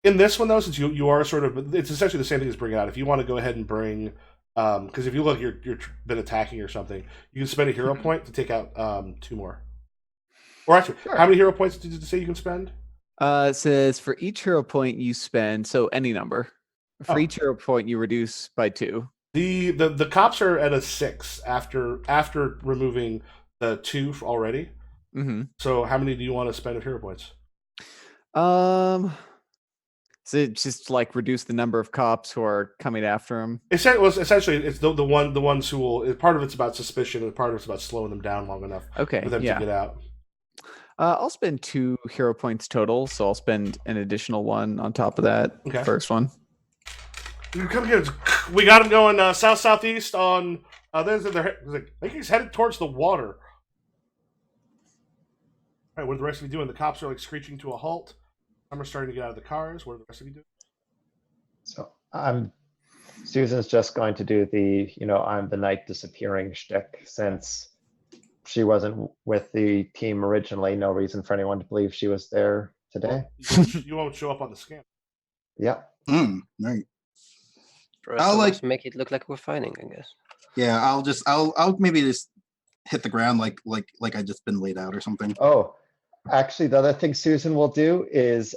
In this one, though, since you are sort of, it's essentially the same thing as bring it out. If you want to go ahead and bring, because if you look, you're been attacking or something, you can spend a hero point to take out 2 more. Or actually, how many hero points did you say you can spend? It says for each hero point you spend, so any number. For each hero point you reduce by 2. The cops are at a 6 after removing the 2 already. Mm-hmm. So how many do you want to spend of hero points? So it's just like reduce the number of cops who are coming after him. Essentially, it's the ones who will. Part of it's about suspicion, and part of it's about slowing them down long enough for them to get out. I'll spend 2 hero points total, so I'll spend an additional 1 on top of that first one. Come here. We got him going southeast on. I think he's headed towards the water. All right, what are the rest of you doing? The cops are like screeching to a halt. Some are starting to get out of the cars. What are the rest of you doing? So Susan's just going to do the, I'm the knight disappearing shtick, since she wasn't with the team originally. No reason for anyone to believe she was there today. You won't show up on the scan. Yeah. Right. I'll like make it look like we're fighting, I guess. Yeah, I'll maybe just hit the ground like I just been laid out or something. Oh, actually, the other thing Susan will do is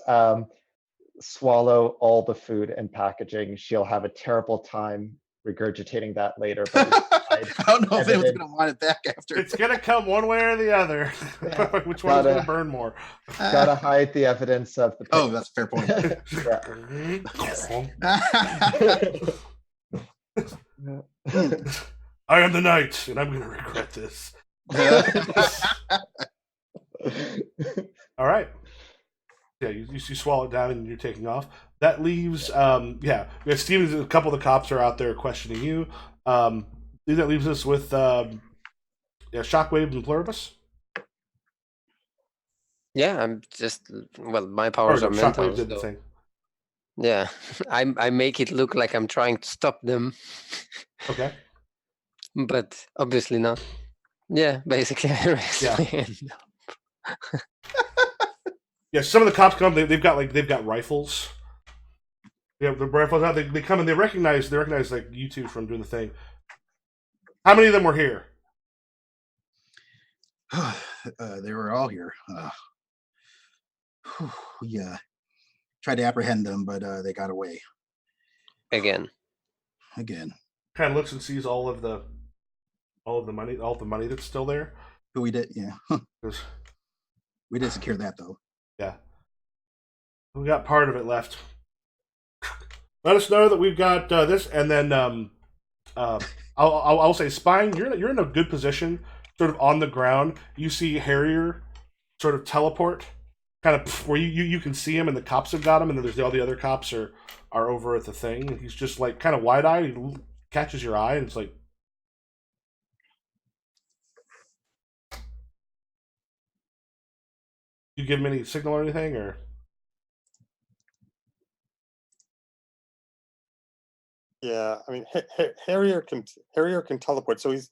swallow all the food and packaging. She'll have a terrible time regurgitating that later. But I don't know if anyone's going to want it back after. It's going to come one way or the other. Yeah. Which one's going to burn more? Gotta hide the evidence of the. Oh, that's a fair point. I am the knight, and I'm going to regret this. All right. Yeah, you swallow it down and you're taking off. That leaves, we have Steven, a couple of the cops are out there questioning you. That leaves us with Shockwave and Pluribus. Yeah, I'm just, my powers are mental. Shockwave did the thing. Yeah, I make it look like I'm trying to stop them. Okay. But obviously not. Yeah, basically I end up. Yeah, some of the cops come. They've got rifles. They have the rifles out. They come and they recognize like you two from doing the thing. How many of them were here? They were all here. Yeah, tried to apprehend them, but they got away. Again. Kind of looks and sees all of the money that's still there. But we did, yeah. We did secure that though. Yeah. We got part of it left. Let us know that we've got this, and then I'll say, Spine, you're in a good position, sort of on the ground. You see Harrier sort of teleport, kind of where you can see him, and the cops have got him, and then there's all the other cops are over at the thing, and he's just like kind of wide-eyed. He catches your eye, and it's like. You give him any signal or anything, or? Yeah, I mean, Harrier can teleport, so he's.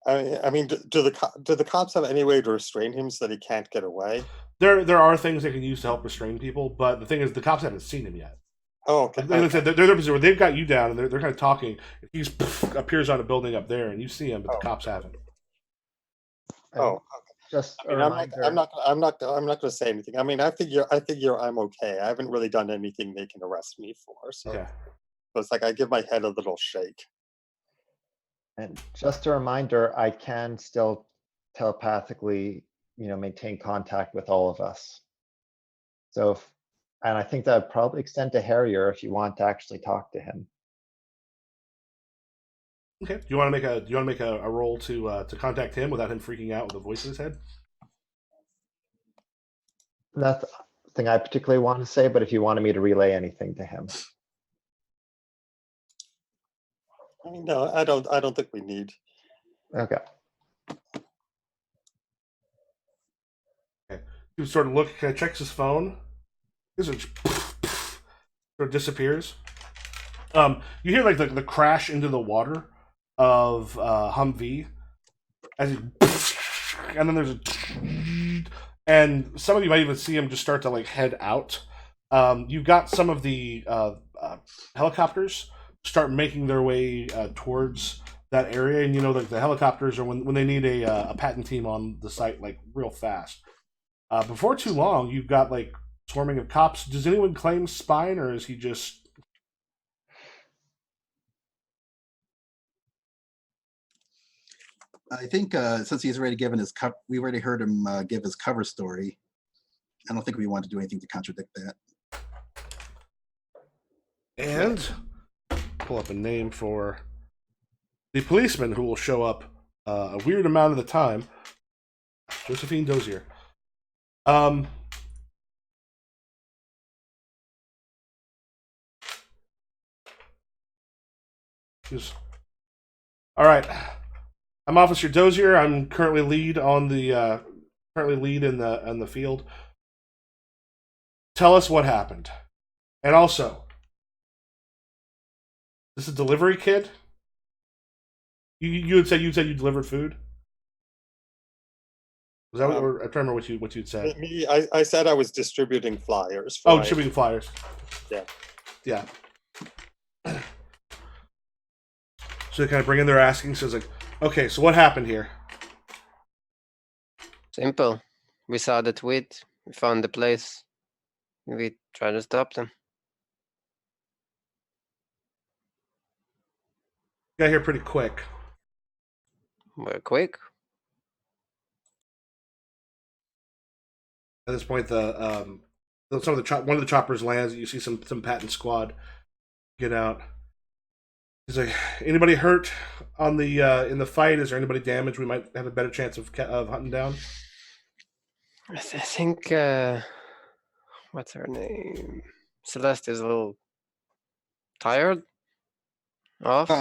I mean, do the cops have any way to restrain him so that he can't get away? There are things they can use to help restrain people, but the thing is, the cops haven't seen him yet. Oh, okay. Like I said, they're position where they've got you down, and they're kind of talking. He appears on a building up there, and you see him, but the cops haven't. Oh. Just I mean, I'm not going to say anything. I mean, I figure I'm okay. I haven't really done anything they can arrest me for. So, yeah. So it's like I give my head a little shake. And just a reminder, I can still telepathically, maintain contact with all of us. So, and I think that would probably extend to Harrier if you want to actually talk to him. Okay. Do you want to make a roll to contact him without him freaking out with a voice in his head? Nothing I particularly want to say, but if you wanted me to relay anything to him. I mean, no, I don't think we need. Okay. He sort of checks his phone. This is sort of disappears. You hear like the crash into the water of Humvee as he, and then there's a, and some of you might even see him just start to like head out. You've got some of the helicopters start making their way towards that area, and you know like the helicopters are when they need a patent team on the site like real fast. Before too long, you've got like swarming of cops. Does anyone claim spine, or is he just? I think since he's already given his we've already heard him give his cover story. I don't think we want to do anything to contradict that. And pull up a name for the policeman who will show up a weird amount of the time. Josephine Dozier. All right. I'm Officer Dozier. I'm currently lead on the in the field. Tell us what happened, and also, this is a delivery kid. You had said you delivered food. Was that or I don't remember what you'd said? Me, I said I was distributing flyers. Oh, distributing flyers. Yeah. Yeah. So they kind of bring in their asking. So it's like, okay, so what happened here? Simple. We saw the tweet. We found the place. We tried to stop them. Got here pretty quick. We're quick. At this point, one of the choppers lands. You see some patent squad get out. He's like, anybody hurt on the in the fight? Is there anybody damaged? We might have a better chance of hunting down. I think what's her name? Celeste is a little tired. Off.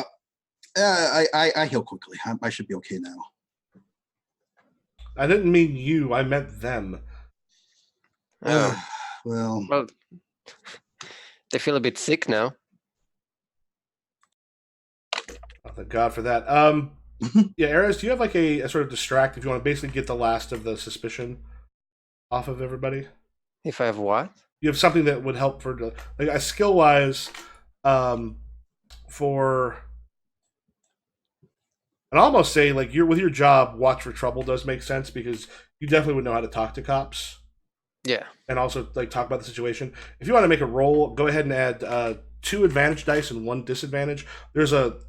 I heal quickly. I should be okay now. I didn't mean you. I meant them. Well, they feel a bit sick now. Oh, thank God for that. Yeah, Ares, do you have like a sort of distract if you want to basically get the last of the suspicion off of everybody? If I have what? You have something that would help for like a skill wise, for. And I'll almost say like with your job, watch for trouble does make sense because you definitely would know how to talk to cops. Yeah. And also like talk about the situation. If you want to make a roll, go ahead and add 2 advantage dice and 1 disadvantage. There's a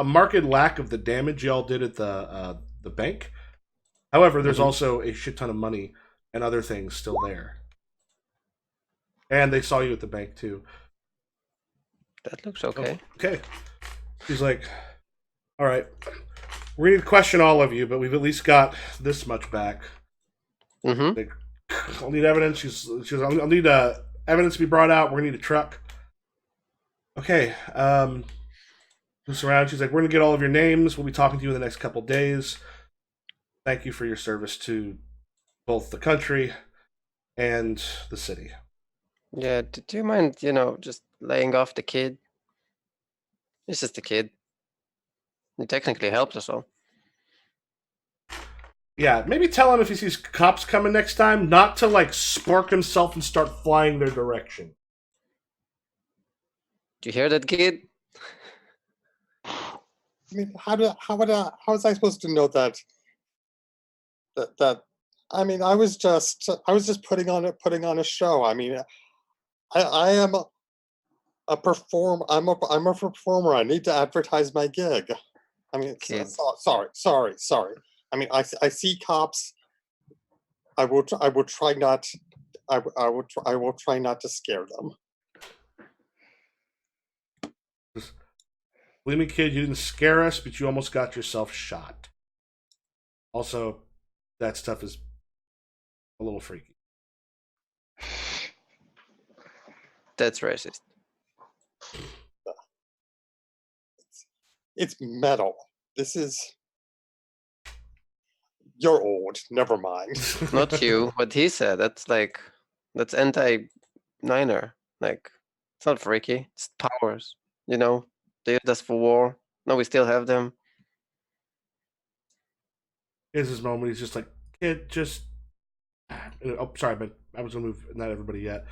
marked lack of the damage y'all did at the bank. However, there's also a shit ton of money and other things still there. And they saw you at the bank too. That looks okay. Oh, okay. He's like, all right, we're going to question all of you, but we've at least got this much back. Mm-hmm. Like, I'll need evidence. She's I'll need evidence to be brought out. We're going to need a truck. Okay. Moves around. She's like, we're going to get all of your names. We'll be talking to you in the next couple days. Thank you for your service to both the country and the city. Yeah, do you mind, just laying off the kid? It's just a kid. He technically helped us all. Yeah, maybe tell him if he sees cops coming next time, not to like spark himself and start flying their direction. Do you hear that, kid? I mean, how was I supposed to know that? I mean, I was just putting on a show. I mean, I am a performer. I'm a performer. I need to advertise my gig. I mean, sorry. I mean, I see cops. I will try not. I will try not to scare them. Believe me, kid, you didn't scare us, but you almost got yourself shot. Also, that stuff is a little freaky. That's racist. It's metal. This is. You're old. Never mind. Not you. What he said. That's anti-Niner. Like, it's not freaky. It's powers. You know, they used us for war. No, we still have them. Here's his moment. He's just like, kid, just. Oh, sorry, but I was gonna move. Not everybody yet.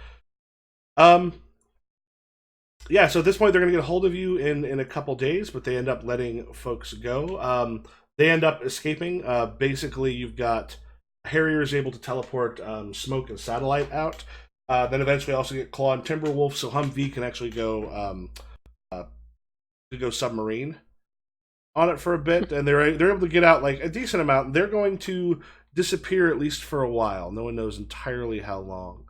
Yeah. So at this point, they're gonna get a hold of you in a couple days, but they end up letting folks go. They end up escaping. Basically, you've got Harrier is able to teleport Smoke and Satellite out. Then eventually, also get Claw and Timberwolf, so Humvee can actually go submarine on it for a bit, and they're able to get out like a decent amount. They're going to disappear at least for a while. No one knows entirely how long.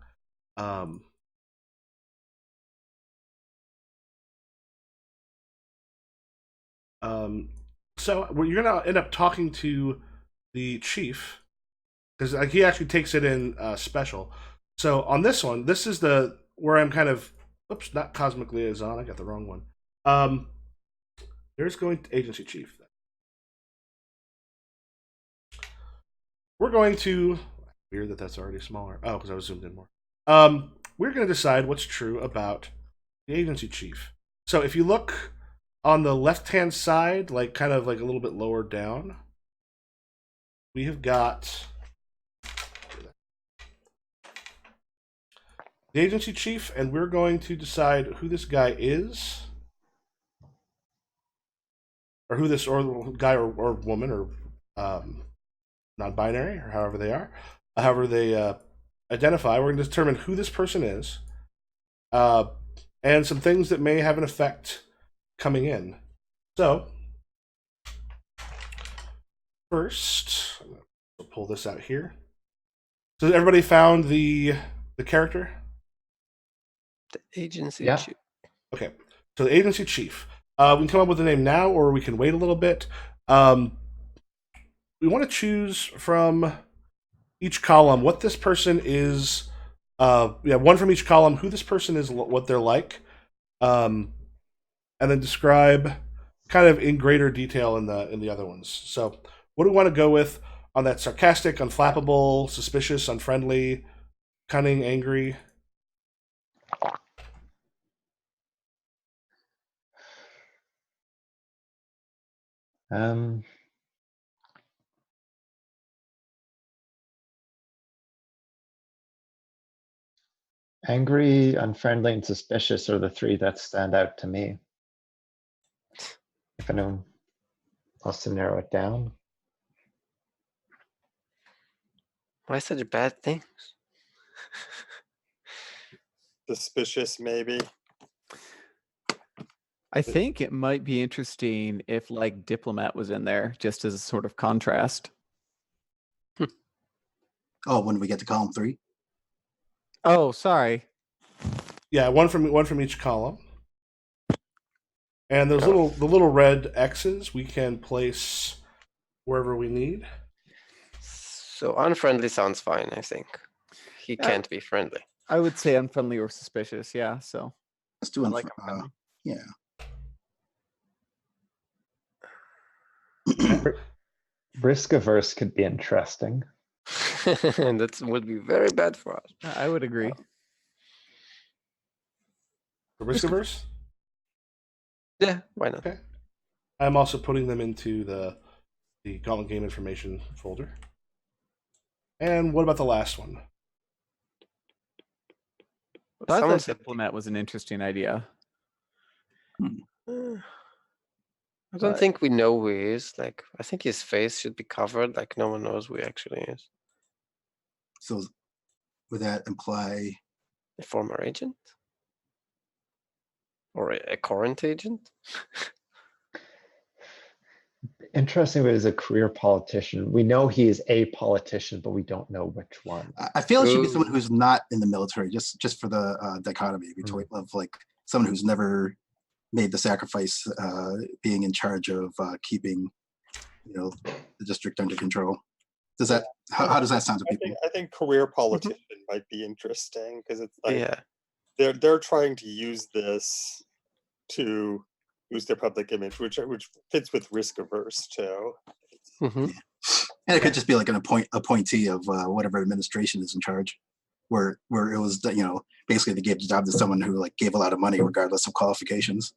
So you're gonna end up talking to the chief because he actually takes it in special. So on this one, this is the where I'm kind of oops, not Cosmic Liaison. I got the wrong one. There's going to Agency Chief. We're going to weird that that's already smaller. Oh, because I was zoomed in more. We're going to decide what's true about the Agency Chief. So if you look on the left-hand side, like kind of like a little bit lower down, we have got the Agency Chief, and we're going to decide who this guy is, or who this or guy or woman or non-binary or however they are, however they identify. We're going to determine who this person is, and some things that may have an effect coming in. So first, I'll pull this out here. So everybody found the character? The agency Yeah. chief. Okay, so the Agency Chief. We can come up with a name now, or we can wait a little bit. We want to choose from each column what this person is. One from each column, who this person is, what they're like, and then describe kind of in greater detail in the other ones. So, what do we want to go with on that? Sarcastic, unflappable, suspicious, unfriendly, cunning, angry. Angry, unfriendly, and suspicious are the three that stand out to me. If anyone wants to narrow it down. Why such bad things? Suspicious, maybe. I think it might be interesting if like Diplomat was in there just as a sort of contrast. Oh, when we get to column 3? Oh, sorry. Yeah, one from each column. And those the little red X's we can place wherever we need. So unfriendly sounds fine, I think. He can't be friendly. I would say unfriendly or suspicious, yeah. So Let's do I it. like unfriendly. Yeah. Risk averse could be interesting. And that would be very bad for us. I would agree. The risk averse? Yeah, why not? Okay. I'm also putting them into the Gauntlet Game Information folder. And what about the last one? I Someone thought said, Diplomat was an interesting idea. I don't think we know who he is. Like, I think his face should be covered. Like, no one knows who he actually is. So would that imply A former agent? Or a current agent? Interesting, as a career politician. We know he is a politician, but we don't know which one. I feel it should be someone Ooh. who's not in the military, just for the dichotomy between of like someone who's never made the sacrifice, being in charge of keeping, the district under control. Does that? How does that sound to people? I think career politician might be interesting because it's like Yeah. they're trying to use this to boost their public image, which fits with risk averse too. Hmm. And it could just be like an appointee of whatever administration is in charge, where it was basically they gave the job to someone who like gave a lot of money regardless of qualifications.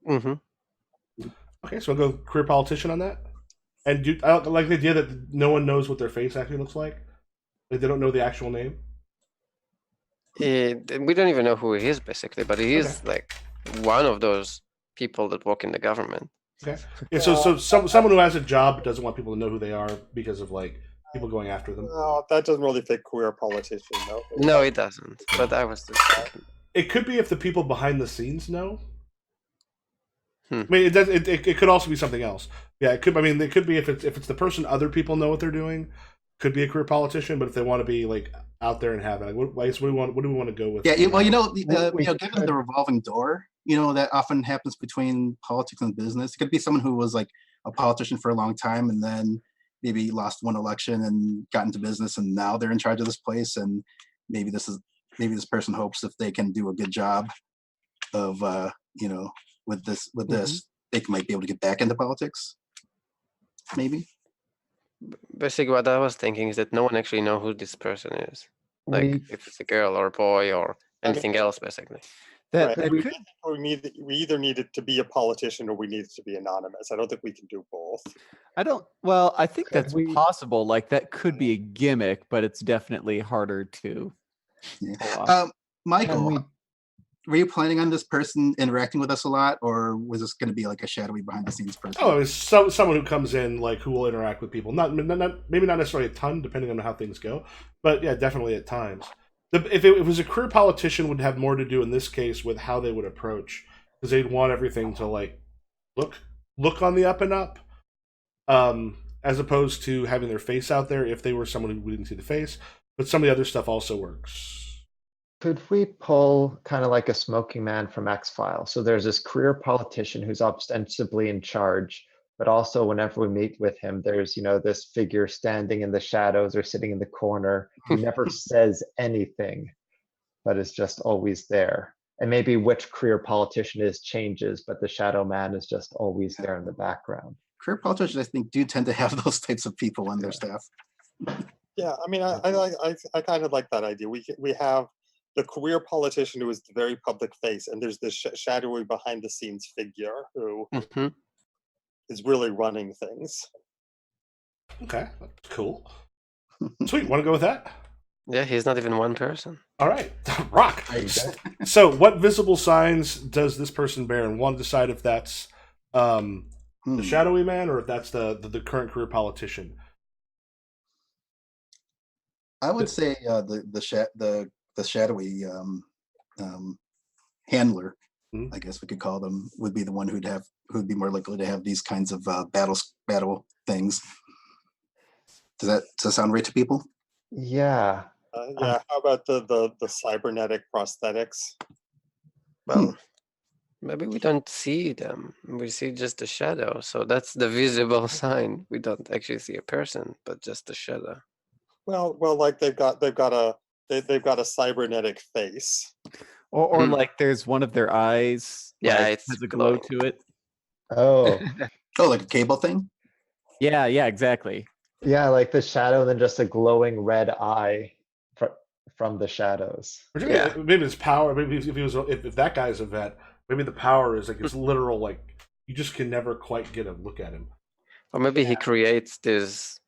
Hmm. Okay, so I'll go career politician on that. And I like the idea that no one knows what their face actually looks like. Like they don't know the actual name. We don't even know who he is basically, but he is like one of those people that work in the government. Okay. Yeah. So someone who has a job but doesn't want people to know who they are because of like people going after them. No, that doesn't really fit career politician, though. No, it doesn't. But I was just thinking. It could be if the people behind the scenes know. Hmm. I mean, it could also be something else. Yeah, it could. I mean, it could be if it's the person other people know what they're doing. Could be a career politician, but if they want to be like out there and have it, like, what do we want to go with? Yeah, well, given the revolving door, that often happens between politics and business. It could be someone who was like a politician for a long time and then maybe lost one election and got into business, and now they're in charge of this place. And maybe this person hopes if they can do a good job of with this, they might be able to get back into politics. Maybe. Basically, what I was thinking is that no one actually know who this person is. Like if it's a girl or a boy or anything else, basically. That we could, either need it to be a politician or we need it to be anonymous. I don't think we can do both. I think that's possible. Like that could be a gimmick, but it's definitely harder to pull off. Michael, were you planning on this person interacting with us a lot, or was this going to be like a shadowy behind the scenes person? Oh, it's someone who comes in like who will interact with people. Not maybe not necessarily a ton, depending on how things go, but yeah, definitely at times. If it was a career politician, would have more to do in this case with how they would approach, because they'd want everything to like look on the up and up, as opposed to having their face out there. If they were someone who we didn't see the face, but some of the other stuff also works. Could we pull kind of like a smoking man from X-Files? So there's this career politician who's ostensibly in charge, but also whenever we meet with him, there's, this figure standing in the shadows or sitting in the corner who never says anything, but is just always there. And maybe which career politician is changes, but the shadow man is just always there in the background. Career politicians, I think, do tend to have those types of people on their staff. Yeah, I mean, I kind of like that idea. We have the career politician who is the very public face, and there's this shadowy behind the scenes figure who is really running things. Okay, that's cool. Sweet, want to go with that? Yeah, he's not even one person. All right, rock. So, what visible signs does this person bear, and want to decide if that's the shadowy man or if that's the current career politician? I would say the shadowy handler, I guess we could call them, would be the one who'd be more likely to have these kinds of battle things. Does that sound right to people? Yeah. How about the cybernetic prosthetics? Well, maybe we don't see them. We see just the shadow. So that's the visible sign. We don't actually see a person, but just the shadow. Well, like they've got a cybernetic face. Or like there's one of their eyes. Yeah, like, it has a glow to it. Oh. Like a cable thing? Yeah, exactly. Yeah, like the shadow, then just a glowing red eye from the shadows. Yeah. Maybe his power. Maybe if that guy's a vet, maybe the power is like it's literal. Like you just can never quite get a look at him. Or maybe he creates these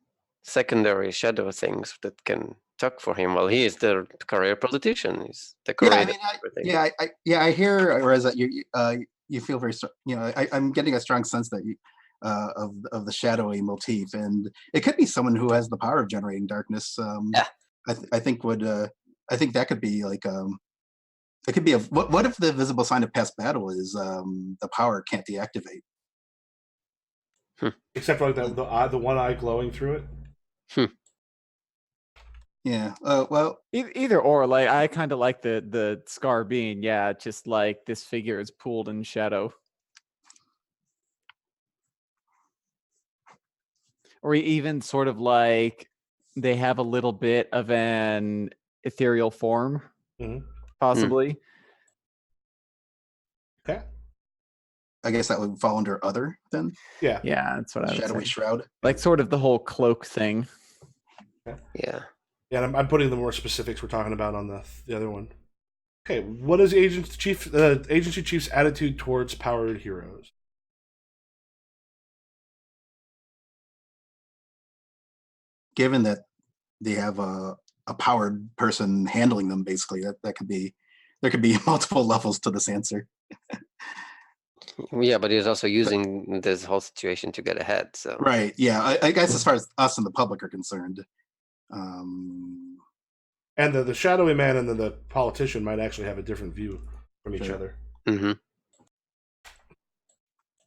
secondary shadow things that can talk for him while he is the career politician. He's decorated. I hear. Whereas you feel very, I'm getting a strong sense that of the shadowy motif, and it could be someone who has the power of generating darkness. I think that could be like it could be what if the visible sign of past battle is the power can't deactivate, except for like the one eye glowing through it. Yeah. Well, Either or, like I kind of like the scar being, yeah, just like this figure is pooled in shadow. Or even sort of like they have a little bit of an ethereal form, Mhm. possibly. Okay. I guess that would fall under other then. Yeah. Yeah, that's what I would Shadowy say. shroud. Like sort of the whole cloak thing. Yeah. Yeah, and I'm putting the more specifics we're talking about on the other one. Okay, what is agency chief's attitude towards powered heroes? Given that they have a powered person handling them, basically, that could be there could be multiple levels to this answer. Yeah, but he's also using this whole situation to get ahead. So Right. Yeah. I guess as far as us and the public are concerned. Um, And the shadowy man and the politician might actually have a different view from each Sure. other.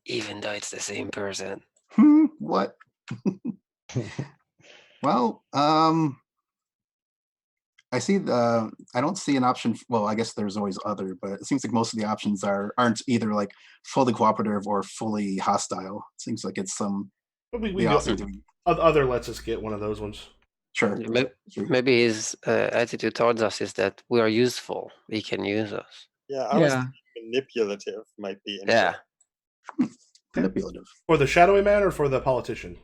even though it's the same person. what? Well, I see the. I don't see an option. Well, I guess there's always other, but it seems like most of the options aren't either like fully cooperative or fully hostile. It seems like it's some. But we They go, also do. other lets us get one of those ones. Sure. Maybe his attitude towards us is that we are useful. He can use us. Yeah, I was Yeah. thinking manipulative might be Yeah. Manipulative. For the shadowy man or for the politician?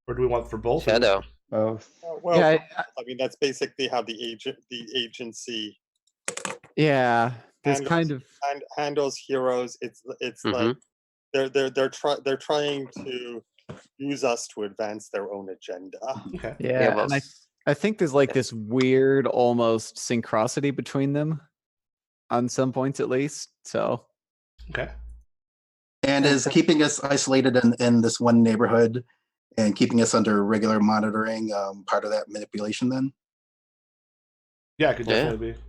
Or do we want for both? Shadow. Both. well. Yeah, I mean, that's basically how the agency yeah. This handles, kind of handles heroes. It's like they're trying to use us to advance their own agenda. Okay. yeah, well, and I think there's like this weird almost synchronicity between them on some points at least. So Okay. And is keeping us isolated in this one neighborhood and keeping us under regular monitoring part of that manipulation then? Yeah, it could Yeah. definitely be.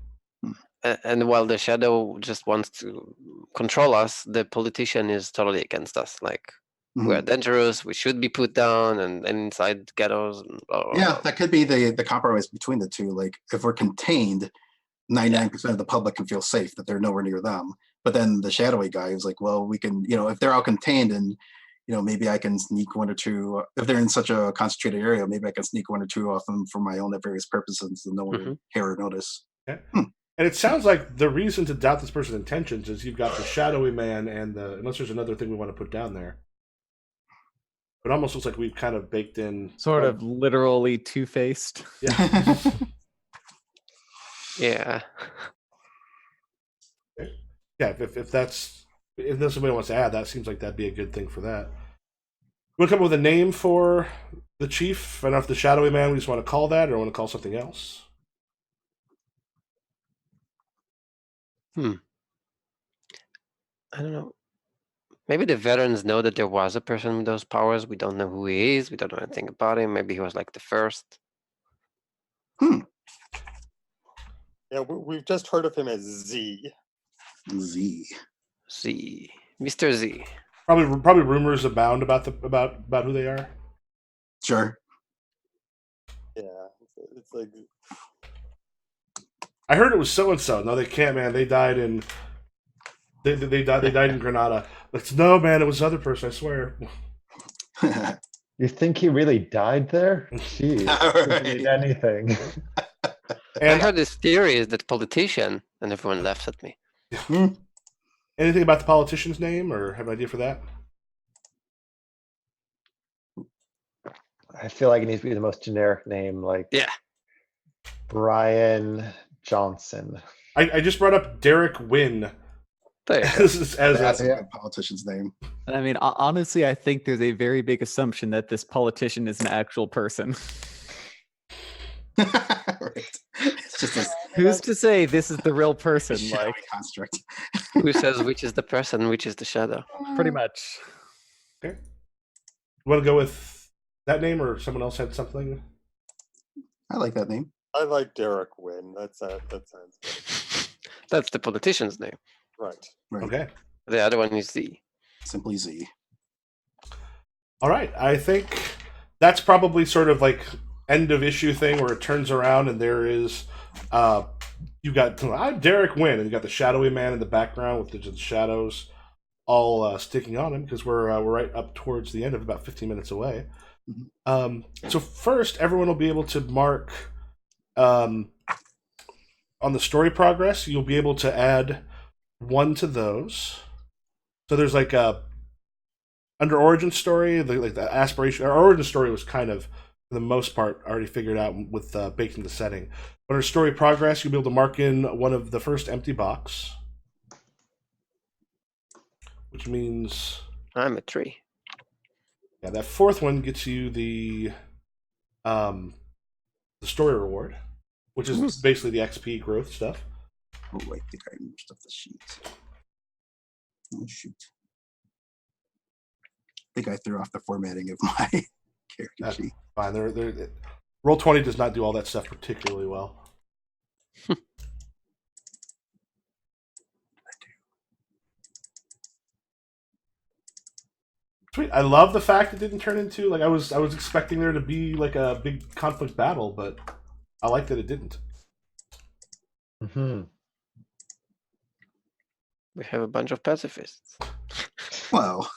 And while the shadow just wants to control us, the politician is totally against us. Like we are dangerous. We should be put down and inside ghettos. And blah, blah, Yeah, blah. that could be the compromise between the two. Like if we're contained, 99% of the public can feel safe that they're nowhere near them. But then the shadowy guy is like, well, we can, if they're all contained and, maybe I can sneak one or two, if they're in such a concentrated area, maybe I can sneak one or two off them for my own various purposes and no one will hear or notice. Okay. And it sounds like the reason to doubt this person's intentions is you've got the shadowy man and unless there's another thing we want to put down there. It almost looks like we've kind of baked in sort of literally two-faced. Yeah. Yeah. Yeah, if there's somebody wants to add, that seems like that'd be a good thing for that. We'll come up with a name for the chief. I don't know if the shadowy man we just want to call that or want to call something else. I don't know. Maybe the veterans know that there was a person with those powers. We don't know who he is. We don't know anything about him. Maybe he was like the first. Yeah, we've just heard of him as Z. Z. Mr. Z. Probably rumors abound about who they are. Sure. Yeah, it's like I heard it was so and so. No, they can't, man. They died in. They died in Granada. No, man, it was the other person. I swear. You think he really died there? Jeez, doesn't mean anything. I heard this theory is that politician, and everyone laughs at me. Anything about the politician's name, or have an idea for that? I feel like it needs to be the most generic name, like Brian Johnson. I just brought up Derek Wynn. That's a good politician's name. I mean, honestly, I think there's a very big assumption that this politician is an actual person. Right. It's just Who's to say this is the real person? shadowy Like construct. Who says which is the person, which is the shadow? pretty much. Okay. You want to go with that name, or someone else had something? I like that name. I like Derek Wynn. That sounds good. That's the politician's name. Right. Okay. The other one is Z. Simply Z. All right. I think that's probably sort of like end of issue thing where it turns around and there is you got I'm Derek Wynn, and you got the shadowy man in the background with the shadows all sticking on him because we're right up towards the end of about 15 minutes away. So first, everyone will be able to mark on the story progress. You'll be able to add 1 to those. So there's like a under origin story, the aspiration. Our origin story was kind of, for the most part, already figured out with baking the setting. But under story progress, you'll be able to mark in 1 of the first empty box, which means I'm a 3. yeah, that 4th one gets you the story reward, which is basically the XP growth stuff. Oh, I think I moved up the sheet. Oh shoot! I think I threw off the formatting of my character That's sheet. fine. Roll20 does not do all that stuff particularly well. Sweet. I love the fact it didn't turn into like I was expecting there to be like a big conflict battle, but I like that it didn't. Mm-hmm. We have a bunch of pacifists. Well,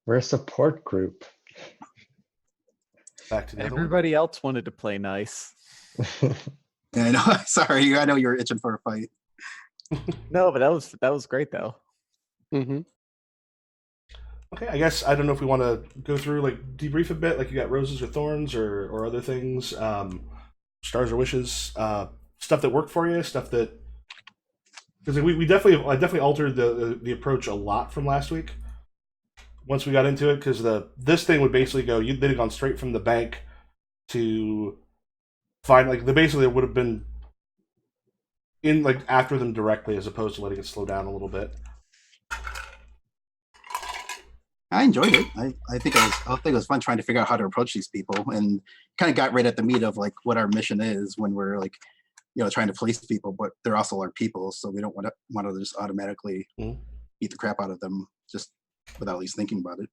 We're a support group. Back to the other one. Everybody else wanted to play nice. yeah, I know. Sorry, I know you're itching for a fight. No, but that was great though. Mm-hmm. Okay, I guess I don't know if we want to go through like debrief a bit, like you got roses or thorns or other things, stars or wishes, stuff that worked for you, stuff that because I definitely altered the approach a lot from last week. Once we got into it, because this thing would basically go, they'd have gone straight from the bank to find like basically it would have been in like after them directly as opposed to letting it slow down a little bit. I enjoyed it. I think it was fun trying to figure out how to approach these people, and kind of got right at the meat of like what our mission is when we're like, trying to police people, but they're also our people, so we don't want to just automatically beat the crap out of them just without at least thinking about it.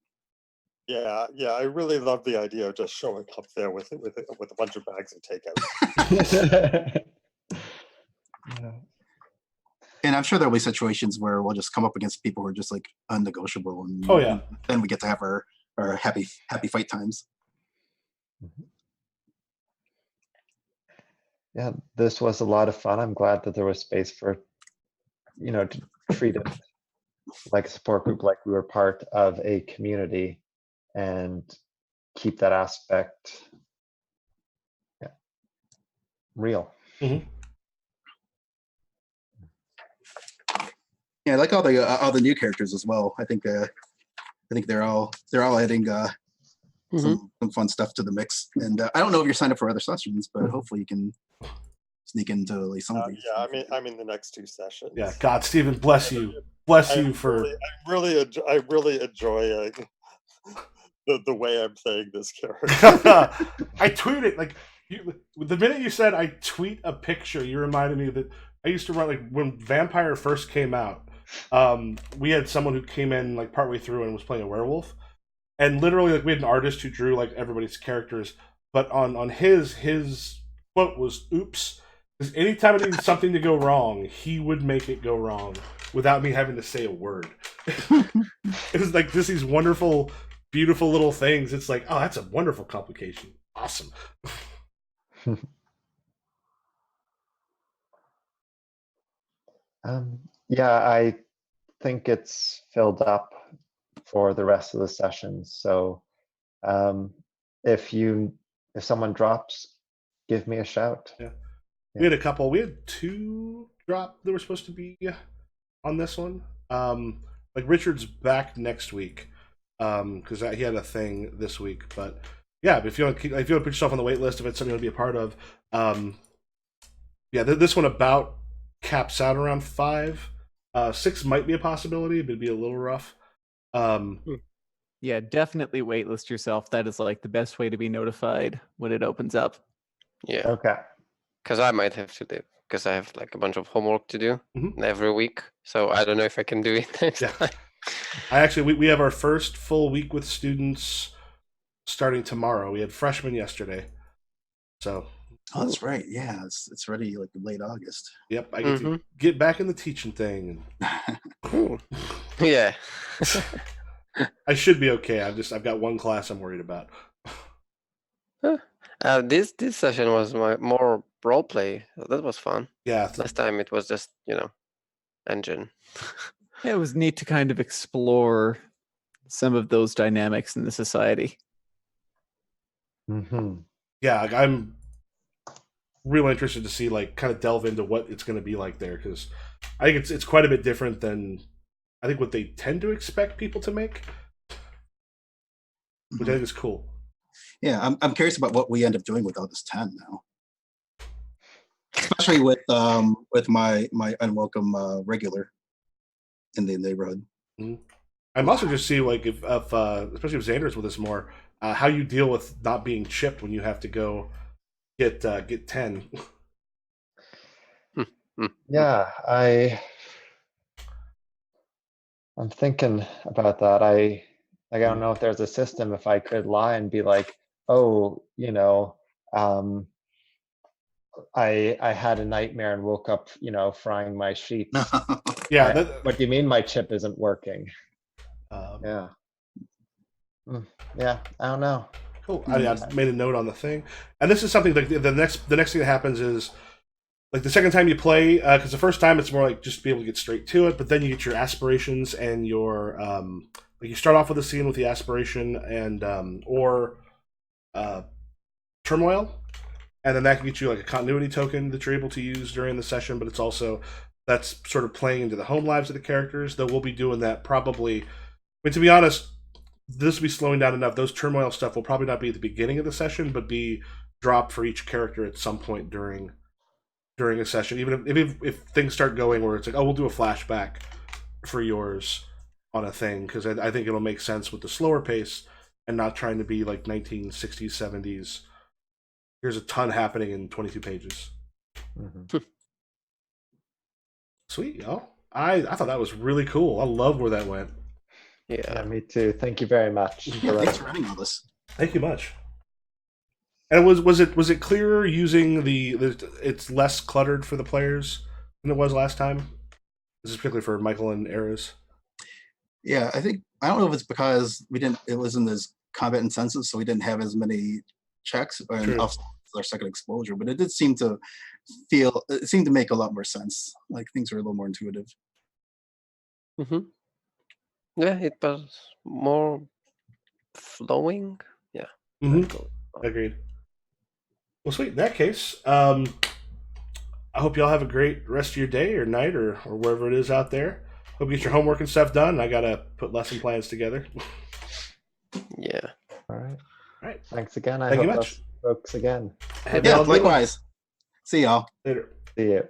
Yeah, I really love the idea of just showing up there with a bunch of bags of takeout. Yeah. And I'm sure there'll be situations where we'll just come up against people who are just like unnegotiable, and Oh yeah, then we get to have our happy fight times. Yeah, this was a lot of fun. I'm glad that there was space for, to treat it like a support group, like we were part of a community, and keep that aspect real. Mm-hmm. Yeah, I like all the new characters as well. I think they're all adding some fun stuff to the mix. And I don't know if you're signed up for other sessions, but hopefully you can sneak into at least some of these. Yeah, I'm in the next 2 sessions. Yeah, God, Stephen, bless you for. I really enjoy the way I'm playing this character. I tweeted like the minute you said I tweet a picture, you reminded me that I used to run like when Vampire first came out. We had someone who came in like partway through and was playing a werewolf, and literally like we had an artist who drew like everybody's characters, but on his quote was "Oops." Because anytime it needed something to go wrong, he would make it go wrong without me having to say a word. It was like just these wonderful, beautiful little things. It's like, oh, that's a wonderful complication. Awesome. Yeah, I think it's filled up for the rest of the sessions. So if someone drops, give me a shout. Yeah. We had a couple. We had 2 drop that were supposed to be on this one. Like Richard's back next week because he had a thing this week. But yeah, if you want to put yourself on the wait list, if it's something you want to be a part of, yeah, this one about caps out around 5. 6 might be a possibility, but it'd be a little rough. Yeah, definitely waitlist yourself. That is like the best way to be notified when it opens up. Yeah. Okay. Because I might have to do, because I have like a bunch of homework to do every week. So I don't know if I can do it next time. I actually, we have our first full week with students starting tomorrow. We had freshmen yesterday, so Oh, that's right. Yeah, it's already like late August. yep, I get to get back in the teaching thing. Ooh. Yeah. I should be okay. I've got one class I'm worried about. This session was more role play. That was fun. Yeah, Last time it was just engine. Yeah, it was neat to kind of explore some of those dynamics in the society. Hmm. yeah, like, I'm real interested to see like kind of delve into what it's going to be like there because I think it's quite a bit different than I think what they tend to expect people to make, which I think is cool. Yeah, I'm curious about what we end up doing with all this 10 now. Especially with my unwelcome regular in the neighborhood. I'm also just see like if especially if Xander's with us more, how you deal with not being chipped when you have to go get 10. Yeah, I'm thinking about that. I don't know if there's a system if I could lie and be like, oh, I had a nightmare and woke up, frying my sheets. Yeah, What do you mean my chip isn't working? um, Yeah. Yeah, I don't know. cool. I made a note on the thing, and this is something like the next thing that happens is like the second time you play, because the first time it's more like just be able to get straight to it, but then you get your aspirations and your like you start off with a scene with the aspiration and or turmoil, and then that can get you like a continuity token that you're able to use during the session. But it's also that's sort of playing into the home lives of the characters. Though we'll be doing that probably. I mean, to be honest, this will be slowing down enough. Those turmoil stuff will probably not be at the beginning of the session, but be dropped for each character at some point during a session. Even if things start going where it's like, oh, we'll do a flashback for yours on a thing because I think it'll make sense with the slower pace and not trying to be like 1960s 70s. Here's a ton happening in 22 pages. Mhm. Sweet, y'all. I thought that was really cool. I love where that went. Yeah, Yeah. me too. Thank you very much. Yeah, thanks for running all this. Thank you much. And was it clearer using the it's less cluttered for the players than it was last time? This is particularly for Michael and Eras. Yeah, I don't know if it's because it wasn't as combat intensive, so we didn't have as many checks and True. also our second exposure, but it seemed to make a lot more sense. Like things were a little more intuitive. Yeah, it was more flowing. Yeah. Agreed. Well, sweet. In that case, I hope y'all have a great rest of your day or night or wherever it is out there. Hope you get your homework and stuff done. I gotta put lesson plans together. Yeah. All right. All right. Thanks again. I Thank you hope much. us folks again. Have Yeah, y'all a good one. likewise. See y'all. Later. See you.